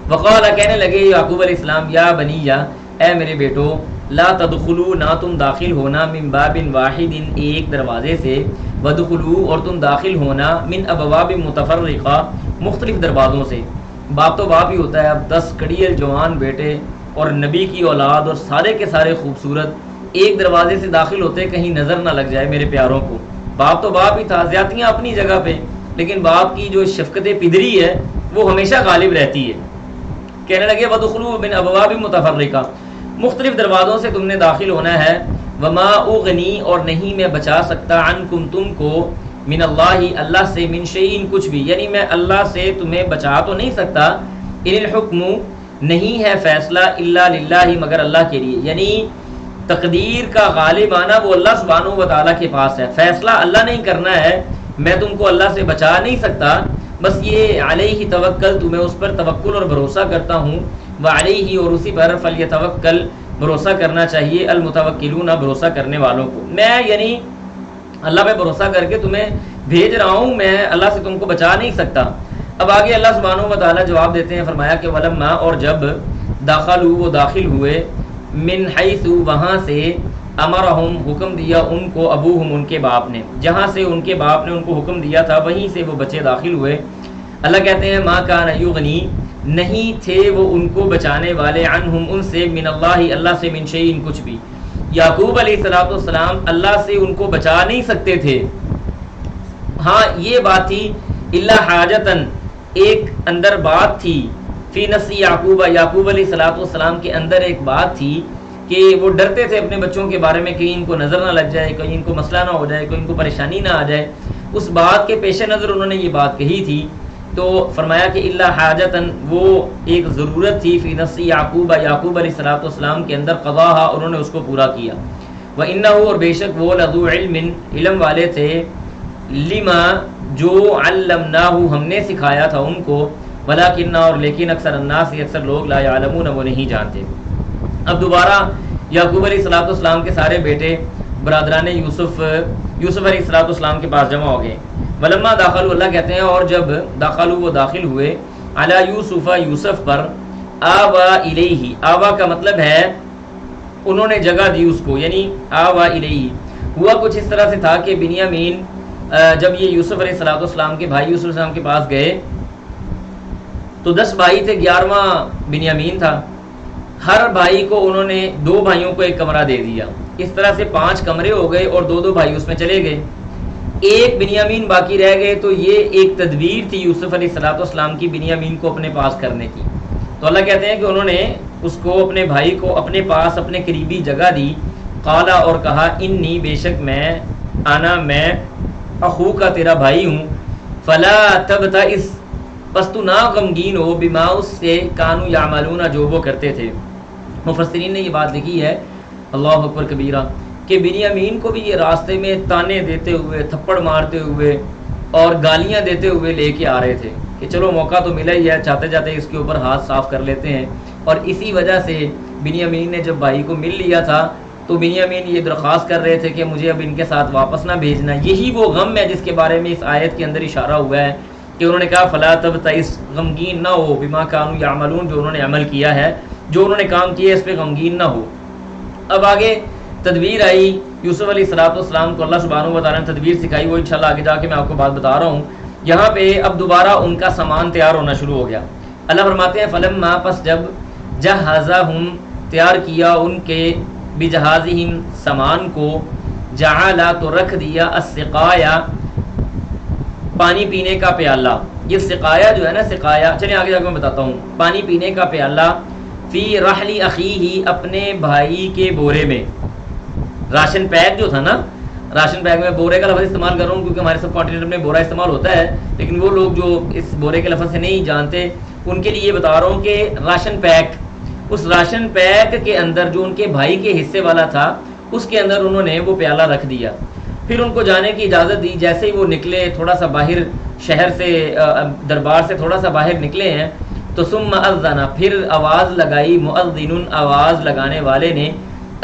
وقال، کہنے لگے یعقوب علیہ السلام، یا بنیا، اے میرے بیٹو، لا تدخلوا، نہ تم داخل ہونا، من باب واحد، ایک دروازے سے، ودخلوا، اور تم داخل ہونا، من ابواب متفرقہ، مختلف دروازوں سے۔ باپ تو باپ ہی ہوتا ہے، اب 10 کڑیل جوان بیٹے اور نبی کی اولاد اور سارے کے سارے خوبصورت ایک دروازے سے داخل ہوتے کہیں نظر نہ لگ جائے میرے پیاروں کو۔ باپ تو باپ ہی تھا، زیادتیاں اپنی جگہ پہ، لیکن باپ کی جو شفقت پدری ہے وہ ہمیشہ غالب رہتی ہے۔ کہنے لگے وَدُخُلُوا مِنْ أَبْوَابٍ مُتَفَرِّقَةٍ، مختلف دروازوں سے تم نے داخل ہونا ہے۔ وَمَا أُغْنِي، اور نہیں میں بچا سکتا، عَنْكُمْ، تم کو، من اللہ، اللہ سے، من شیء، کچھ بھی، یعنی میں اللہ سے تمہیں بچا تو نہیں سکتا۔ ان الحکم، نہیں ہے فیصلہ، الا للہ، مگر اللہ کے لیے، یعنی تقدیر کا غالب آنا وہ اللہ سبحانہ و تعالیٰ کے پاس ہے، فیصلہ اللہ نہیں کرنا ہے، میں تم کو اللہ سے بچا نہیں سکتا، بس یہ علیہ توکل، تمہیں اس پر توکل اور بھروسہ کرتا ہوں، وعلیہ، اور اسی پر فلیتوکل، بھروسہ کرنا چاہیے، المتوکلون، بھروسہ کرنے والوں کو۔ میں یعنی اللہ پہ بھروسہ کر کے تمہیں بھیج رہا ہوں، میں اللہ سے تم کو بچا نہیں سکتا۔ اب آگے اللہ سبحانہ و تعالیٰ جواب دیتے ہیں، فرمایا کہ ولما، اور جب، داخلوا، وہ داخل ہوئے، من حیث، وہاں سے، امرہم، حکم دیا ان کو، ابوہم، ان کے باپ نے، جہاں سے ان کے باپ نے ان کو حکم دیا تھا وہیں سے وہ بچے داخل ہوئے۔ اللہ کہتے ہیں ما کان یغنی، نہیں تھے وہ ان کو بچانے والے، عنہم، ان سے، من اللہ، اللہ سے، من شیء، کچھ بھی۔ یعقوب علیہ الصلوۃ والسلام اللہ سے ان کو بچا نہیں سکتے تھے۔ ہاں یہ بات تھی، الا حاجتن، ایک اندر بات تھی، فی نفس یعقوب، یعقوب علیہ الصلوۃ والسلام کے اندر ایک بات تھی کہ وہ ڈرتے تھے اپنے بچوں کے بارے میں، کہیں ان کو نظر نہ لگ جائے، کہیں ان کو مسئلہ نہ ہو جائے، کہیں ان کو پریشانی نہ آ جائے، اس بات کے پیش نظر انہوں نے یہ بات کہی تھی۔ تو فرمایا کہ الا حاجتن، وہ ایک ضرورت تھی، فی نفس یعقوب، یعقوب علیہ الصلوۃ والسلام کے اندر، قضاہا، انہوں نے اس کو پورا کیا۔ وَإِنَّهُ، اور بے شک وہ، لذو علم، علم والے تھے، لما، جو، علمناہ، ہم نے سکھایا تھا ان کو، ولکن، اور لیکن، اکثر الناس، اکثر لوگ، لا یعلمون، وہ نہیں جانتے۔ اب دوبارہ یعقوب علیہ الصلوۃ والسلام کے سارے بیٹے برادران یوسف علیہ الصلوۃ والسلام کے پاس جمع ہو گئے۔ ولما داخلوا، اللہ کہتے ہیں اور جب، داخلوا، وہ داخل ہوئے، علی یوسف، یوسف پر، آوا الیہ، آوا کا مطلب ہے انہوں نے جگہ دی اس کو، یعنی آوا الیہ۔ ہوا کچھ اس طرح سے تھا کہ بنیامین، جب یہ یوسف علیہ الصلوۃ والسلام کے بھائی یوسف علیہ السلام کے پاس گئے تو 10 بھائی تھے، 11واں بنیامین تھا، ہر بھائی کو انہوں نے 2 بھائیوں کو ایک کمرہ دے دیا، اس طرح سے 5 کمرے ہو گئے اور 2 بھائی اس میں چلے گئے، ایک بنیامین باقی رہ گئے۔ تو یہ ایک تدبیر تھی یوسف علیہ الصلوۃ والسلام کی بنیامین کو اپنے پاس کرنے کی۔ تو اللہ کہتے ہیں کہ انہوں نے اس کو، اپنے بھائی کو اپنے پاس، اپنے قریبی جگہ دی۔ قالا، اور کہا، انی، بے شک میں، انا، میں، اخو کا، تیرا بھائی ہوں، فلا تبتئس، بس تو نہ غمگین ہو، بما، اس سے، کانوا یعملون، جو وہ کرتے تھے۔ مفسرین نے یہ بات لکھی ہے، اللہ اکبر کبیرہ، کہ بنیامین کو بھی یہ راستے میں تانے دیتے ہوئے، تھپڑ مارتے ہوئے اور گالیاں دیتے ہوئے لے کے آ رہے تھے کہ چلو موقع تو ملا ہی ہے، چاہتے جاتے اس کے اوپر ہاتھ صاف کر لیتے ہیں۔ اور اسی وجہ سے بنیامین نے جب بھائی کو مل لیا تھا تو بنیامین یہ درخواست کر رہے تھے کہ مجھے اب ان کے ساتھ واپس نہ بھیجنا۔ یہی وہ غم ہے جس کے بارے میں اس آیت کے اندر اشارہ ہوا ہے کہ انہوں نے کہا فلا تبتئس، غمگین نہ ہو، بما کانوا یعملون، جو انہوں نے عمل کیا ہے، جو انہوں نے کام کیا ہے اس پہ غمگین نہ ہو۔ اب آگے تدبیر آئی، یوسف علیہ الصلوۃ والسلام کو اللہ سبحانہ و تعالیٰ نے تدبیر سکھائی، وہ انشاءاللہ آگے جا کے میں آپ کو بات بتا رہا ہوں۔ یہاں پہ اب دوبارہ ان کا سامان تیار ہونا شروع ہو گیا۔ اللہ فرماتے ہیں فلما، پس جب، جہزہم، تیار کیا ان کے، بجہازہم، سامان کو، جعلا، تو رکھ دیا، السقایا، پانی پینے کا پیالہ۔ یہ سقایا جو ہے نا، سقایا، چلیں آگے جا کے میں بتاتا ہوں۔ پانی پینے کا پیالہ، فی رحل اخیہ، اپنے بھائی کے بورے میں۔ راشن پیک جو تھا نا، راشن پیک میں بورے کا لفظ استعمال کر رہا ہوں کیونکہ ہمارے سب کانٹیننٹ میں بورا استعمال ہوتا ہے، لیکن وہ لوگ جو اس بورے کے لفظ سے نہیں جانتے ان کے لیے یہ بتا رہا ہوں کہ راشن پیک، اس راشن پیک کے اندر جو ان کے بھائی کے حصے والا تھا اس کے اندر انہوں نے وہ پیالہ رکھ دیا. پھر ان کو جانے کی اجازت دی. جیسے ہی وہ نکلے تھوڑا سا باہر شہر سے دربار سے تھوڑا سا باہر نکلے ہیں تو ثم اذن پھر آواز لگائی مؤذن آواز لگانے والے نے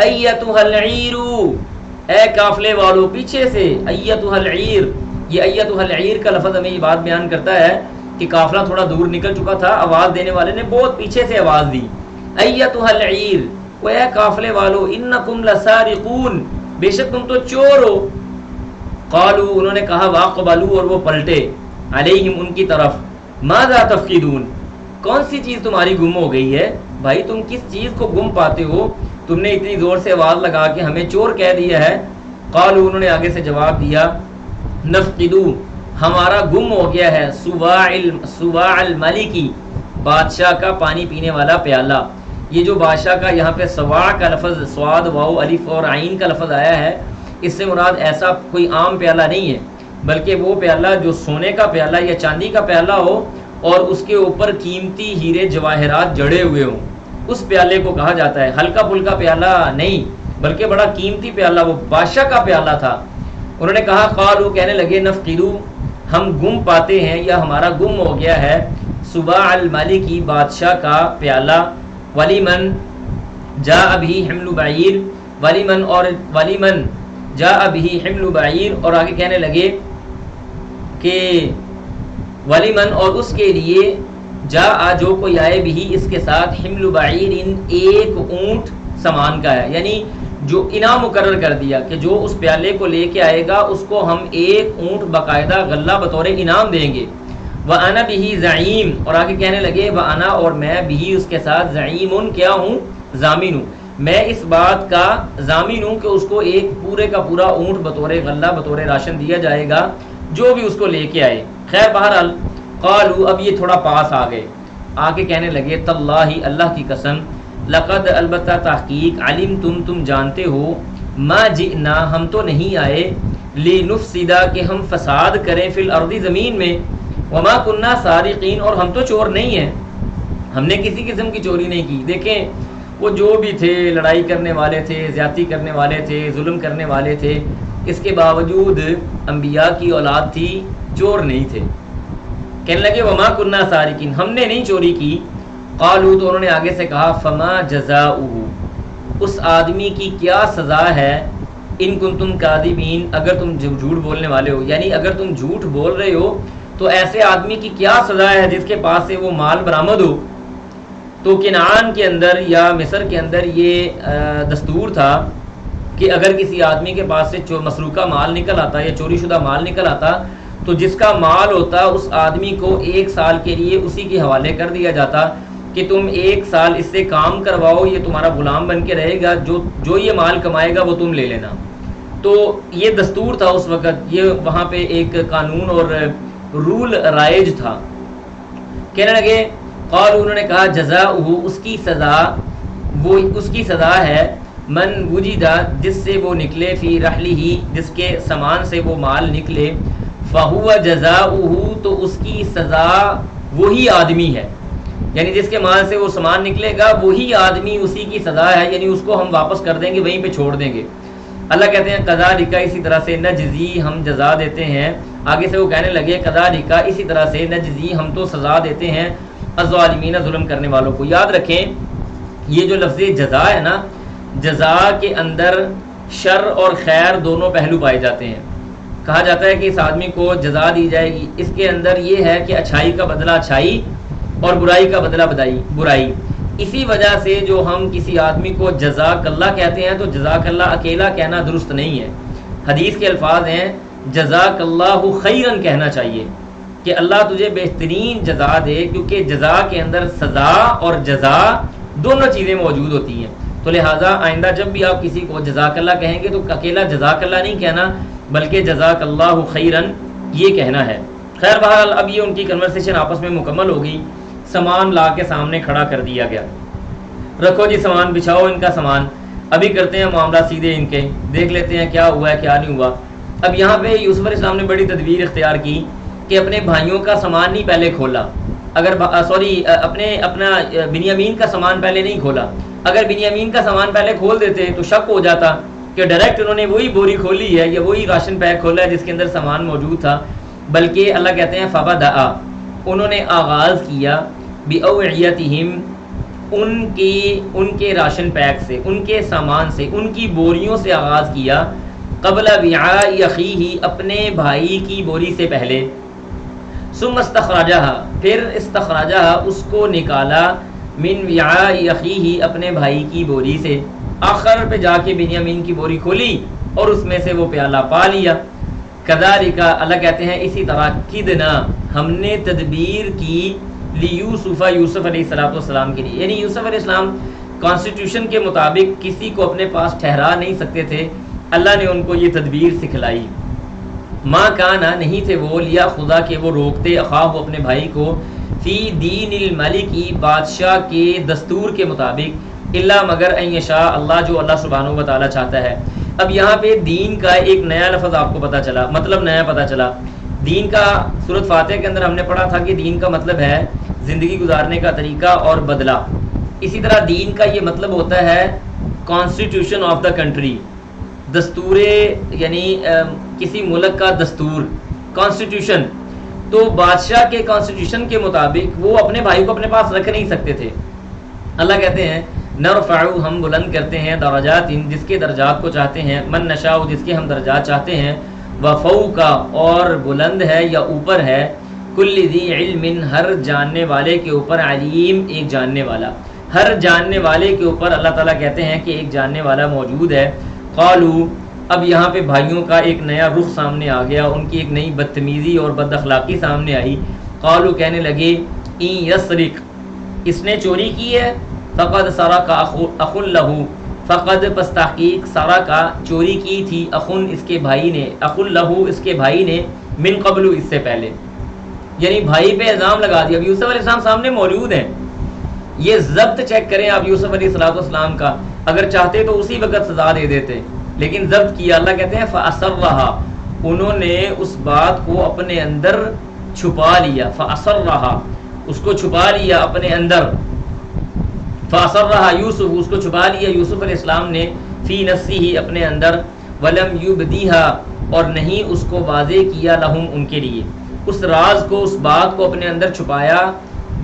ایتھا العیر اے قافلے والو پیچھے سے ایتھا العیر. یہ ایتھا العیر کا لفظ ہمیں یہ بات بیان کرتا ہے کہ قافلہ تھوڑا دور نکل چکا تھا, آواز دینے والے نے بہت پیچھے سے آواز دی ایتھا العیر وہ اے قافلے والو انکم لسارقون بے شک تم تو چور ہو. قالوا انہوں نے کہا واقبلوا اور وہ پلٹے علیہم ان کی طرف ماذا تفقدون کون سی چیز تمہاری گم ہو گئی ہے بھائی, تم کس چیز کو گم پاتے ہو, تم نے اتنی زور سے آواز لگا کے ہمیں چور کہہ دیا ہے. قالوا انہوں نے آگے سے جواب دیا نفقدو ہمارا گم ہو گیا ہے سواع الملکی بادشاہ کا پانی پینے والا پیالہ. یہ جو بادشاہ کا یہاں پہ سواع کا لفظ صاد واو الف اور عین کا لفظ آیا ہے, اس سے مراد ایسا کوئی عام پیالہ نہیں ہے بلکہ وہ پیالہ جو سونے کا پیالہ یا چاندی کا پیالہ ہو اور اس کے اوپر قیمتی ہیرے جواہرات جڑے ہوئے ہوں, اس پیالے کو کہا جاتا ہے. ہلکا پھلکا پیالہ نہیں بلکہ بڑا قیمتی پیالہ, وہ بادشاہ کا پیالہ تھا. انہوں نے کہا قالو کہنے لگے نفقدو ہم گم پاتے ہیں یا ہمارا گم ہو گیا ہے سواع الملکی بادشاہ کا پیالہ. ولیمن جاء به حمل بعیر ولیمن جاء به حمل بعیر اور آگے کہنے لگے کہ ولیمن اور اس کے لیے جاء جو کوئی آئے بھی اس کے ساتھ حمل بعیر ایک اونٹ سامان کا ہے, یعنی جو انعام مقرر کر دیا کہ جو اس پیالے کو لے کے آئے گا اس کو ہم ایک اونٹ باقاعدہ غلہ بطور انعام دیں گے. وَأَنَا بِهِ زعیم اور آگے کہنے لگے وَأَنَا اور میں بھی اس کے ساتھ زعیمن کیا ہوں ضامن ہوں, میں اس بات کا ضامن ہوں کہ اس کو ایک پورے کا پورا اونٹ بطور غلہ بطور راشن دیا جائے گا جو بھی اس کو لے کے آئے. خیر بہرحال قالوا اب یہ تھوڑا پاس آ گئے, آگے کہنے لگے تاللہ اللہ کی قسم لقد البتہ تحقیق علمتم تم جانتے ہو ما جئنا ہم تو نہیں آئے لنفسدا کہ ہم فساد کریں فی الارض زمین میں وما کننا سارقین اور ہم تو چور نہیں ہیں, ہم نے کسی قسم کی چوری نہیں کی. دیکھیں وہ جو بھی تھے لڑائی کرنے والے تھے, زیادتی کرنے والے تھے, ظلم کرنے والے تھے, اس کے باوجود انبیاء کی اولاد تھی, چور نہیں تھے. کہنے لگے وما کننا سارقین ہم نے نہیں چوری کی. قالوا تو انہوں نے آگے سے کہا فما جزاؤہ اس آدمی کی کیا سزا ہے ان کنتم کاذبین اگر تم جھوٹ بولنے والے ہو, یعنی اگر تم جھوٹ بول رہے ہو تو ایسے آدمی کی کیا سزا ہے جس کے پاس سے وہ مال برآمد ہو. تو کنعان کے اندر یا مصر کے اندر یہ دستور تھا کہ اگر کسی آدمی کے پاس سے مسروقہ مال نکل آتا یا چوری شدہ مال نکل آتا تو جس کا مال ہوتا اس آدمی کو 1 سال کے لیے اسی کے حوالے کر دیا جاتا کہ تم 1 سال اس سے کام کرواؤ, یہ تمہارا غلام بن کے رہے گا, جو یہ مال کمائے گا وہ تم لے لینا. تو یہ دستور تھا اس وقت, یہ وہاں پہ ایک قانون اور رول رائج تھا. کہنے لگے قالوا انہوں نے کہا جزاؤہ اس کی سزا وہ اس کی سزا ہے من وجدہ جس سے وہ نکلے فی رحلہ جس کے سامان سے وہ مال نکلے فہو جزاؤہ تو اس کی سزا وہی آدمی ہے, یعنی جس کے مال سے وہ سامان نکلے گا وہی آدمی اسی کی سزا ہے, یعنی اس کو ہم واپس کر دیں گے, وہیں پہ چھوڑ دیں گے. اللہ کہتے ہیں کذالک اسی طرح سے نجزی ہم جزا دیتے ہیں. آگے سے وہ کہنے لگے کذالک اسی طرح سے نجزی ہم تو سزا دیتے ہیں الظالمین ظلم کرنے والوں کو. یاد رکھیں یہ جو لفظ جزا ہے نا, جزا کے اندر شر اور خیر دونوں پہلو پائے جاتے ہیں. کہا جاتا ہے کہ اس آدمی کو جزا دی جائے گی, اس کے اندر یہ ہے کہ اچھائی کا بدلہ اچھائی اور برائی کا بدلہ برائی. اسی وجہ سے جو ہم کسی آدمی کو جزاک اللہ کہتے ہیں تو جزاک اللہ اکیلا کہنا درست نہیں ہے. حدیث کے الفاظ ہیں جزاک اللہ خیرن کہنا چاہیے کہ اللہ تجھے بہترین جزا دے, کیونکہ جزا کے اندر سزا اور جزا دونوں چیزیں موجود ہوتی ہیں. تو لہٰذا آئندہ جب بھی آپ کسی کو جزاک اللہ کہیں گے تو اکیلا جزاک اللہ نہیں کہنا بلکہ جزاک اللہ خیرن یہ کہنا ہے. خیر بہرحال اب یہ ان کی کنورسیشن آپس میں مکمل ہو گئی. سامان لا کے سامنے کھڑا کر دیا گیا, رکھو جی سامان, بچھاؤ ان کا سامان, ابھی کرتے ہیں معاملہ سیدھے ان کے, دیکھ لیتے ہیں کیا ہوا ہے کیا نہیں ہوا. اب یہاں پہ یوسف علیہ السلام نے بڑی تدبیر اختیار کی کہ اپنے بھائیوں کا سامان نہیں پہلے کھولا, اگر اپنا بنیامین کا سامان پہلے نہیں کھولا، اگر بنیامین کا سامان پہلے کھول دیتے تو شک ہو جاتا کہ ڈائریکٹ انہوں نے وہی بوری کھولی ہے یا وہی راشن پیک کھولا ہے جس کے اندر سامان موجود تھا، بلکہ اللہ کہتے ہیں فبدأ، انہوں نے آغاز کیا بأوعیتہم، ان کے راشن پیک سے، ان کے سامان سے، ان کی بوریوں سے آغاز کیا، قبل وعاء اخیہ، اپنے بھائی کی بوری سے پہلے، ثم استخرجہا، پھر استخرجہا، اس کو نکالا، من وعاء اخیہ، اپنے بھائی کی بوری سے، آخر پہ جا کے بنیامین کی بوری کھولی اور اس میں سے وہ پیالہ پا لیا۔ کذالک، اللہ کہتے ہیں اسی طرح، کدنا، ہم نے تدبیر کی، لیوسف، یوسف علیہ السلام کے لیے، یعنی یوسف علیہ السلام کانسٹیٹیوشن کے مطابق کسی کو اپنے پاس ٹھہرا نہیں سکتے تھے، اللہ نے ان کو یہ تدبیر سکھلائی۔ ماں کانا، نہیں تھے وہ، لیا خدا کہ وہ روکتے، اخاہ، اپنے بھائی کو، فی دین الملکی، بادشاہ کے دستور کے مطابق، الا مگر ان یشاء اللہ، جو اللہ سبحانہ و تعالیٰ چاہتا ہے۔ اب یہاں پہ دین کا ایک نیا لفظ آپ کو پتہ چلا، مطلب نیا پتہ چلا۔ دین کا سورۃ فاتحہ کے اندر ہم نے پڑھا تھا کہ دین کا مطلب ہے زندگی گزارنے کا طریقہ اور بدلہ، اسی طرح دین کا یہ مطلب ہوتا ہے کانسٹیٹیوشن آف دا کنٹری، دستور، یعنی کسی ملک کا دستور، کانسٹیٹیوشن۔ تو بادشاہ کے کانسٹیٹیوشن کے مطابق وہ اپنے بھائی کو اپنے پاس رکھ نہیں سکتے تھے۔ اللہ کہتے ہیں نرفع، ہم بلند کرتے ہیں، درجات، جس کے درجات کو چاہتے ہیں، من نشاء، جس کے ہم درجات چاہتے ہیں، وفوق، اور بلند ہے یا اوپر ہے، کل ذی علم، ہر جاننے والے کے اوپر، علیم، ایک جاننے والا، ہر جاننے والے کے اوپر اللہ تعالیٰ کہتے ہیں کہ ایک جاننے والا موجود ہے۔ قالو، اب یہاں پہ بھائیوں کا ایک نیا رخ سامنے آ گیا، ان کی ایک نئی بدتمیزی اور بد اخلاقی سامنے آئی۔ قالو، کہنے لگے، این یسرق، اس نے چوری کی ہے، فقد سرق اخ لہ، فقد، پس تحقیق، سرق، چوری کی تھی، اخن، اس کے بھائی نے، اخ لہ، اس کے بھائی نے، من قبل، اس سے پہلے، یعنی بھائی پہ الزام لگا دیا۔ اب یوسف علیہ السلام سامنے موجود ہیں، یہ ضبط چیک کریں آپ یوسف علیہ السلام کا، اگر چاہتے تو اسی وقت سزا دے دیتے، لیکن ضبط کیا۔ اللہ کہتے ہیں فَأَسَرَّهَا، انہوں نے اس بات کو اپنے اندر چھپا لیا، فَأَسَرَّهَا، اس کو چھپا لیا اپنے اندر، فَأَسَرَّهَا یوسف، اس کو چھپا لیا یوسف علیہ السلام نے، فی نفسہ، اپنے اندر، وَلَمْ يُبْدِهَا، اور نہیں اس کو واضح کیا، لہم، ان کے لیے، اس راز کو، اس بات کو اپنے اندر چھپایا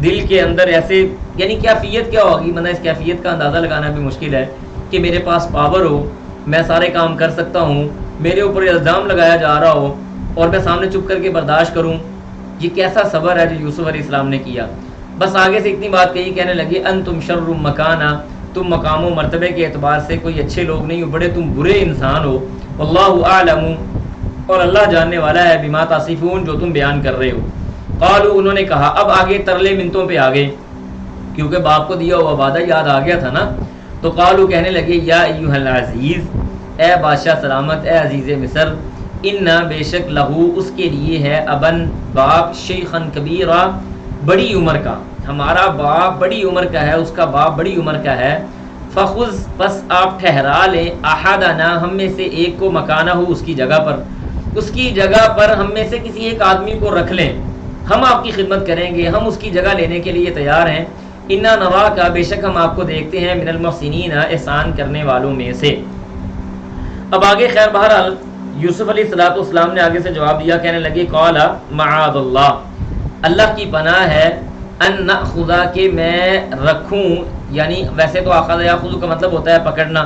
دل کے اندر ایسے، یعنی کیفیت کیا ہوگی، اس کیفیت کا اندازہ لگانا بھی مشکل ہے کہ میرے پاس پاور ہو، میں سارے کام کر سکتا ہوں، میرے اوپر الزام لگایا جا رہا ہو اور میں سامنے چپ کر کے برداشت کروں، یہ کیسا صبر ہے جو یوسف علیہ السلام نے کیا۔ بس آگے سے اتنی بات کہی، کہنے لگے انتم شر مکانا، تم مقام و مرتبے کے اعتبار سے کوئی اچھے لوگ نہیں ہو، بڑے تم برے انسان ہو، واللہ اعلم، اور اللہ جاننے والا ہے، بما تصفون، جو تم بیان کر رہے ہو۔ قالو، انہوں نے کہا، اب آگے ترلے منتوں پہ آگے، کیونکہ باپ کو دیا ہوا وعدہ یاد آ گیا تھا نا، تو قالو، کہنے لگے، یا ایھا العزیز، اے بادشاہ سلامت، اے عزیز مصر، انا، بے شک، لہو، اس کے لیے ہے، ابن، باپ، شیخن کبیرہ، بڑی عمر کا، ہمارا باپ بڑی عمر کا ہے، اس کا باپ بڑی عمر کا ہے، فخذ، پس آپ ٹھہرا لیں، احدنا، ہم میں سے ایک کو، مکانہ ہو، اس کی جگہ پر، اس کی جگہ پر ہم میں سے کسی ایک آدمی کو رکھ لیں، ہم آپ کی خدمت کریں گے، ہم اس کی جگہ لینے کے لیے تیار ہیں، انا نراک، بے شک ہم آپ کو دیکھتے ہیں، من المحسنین، احسان کرنے والوں میں سے۔ اب آگے خیر بہرحال یوسف علیہ السلام نے آگے سے جواب دیا، کہنے لگے، قال معاذ اللہ، اللہ کی پناہ ہے، ان ناخذ، کہ میں رکھوں، یعنی ویسے تو اخذ یاخذ کا مطلب ہوتا ہے پکڑنا،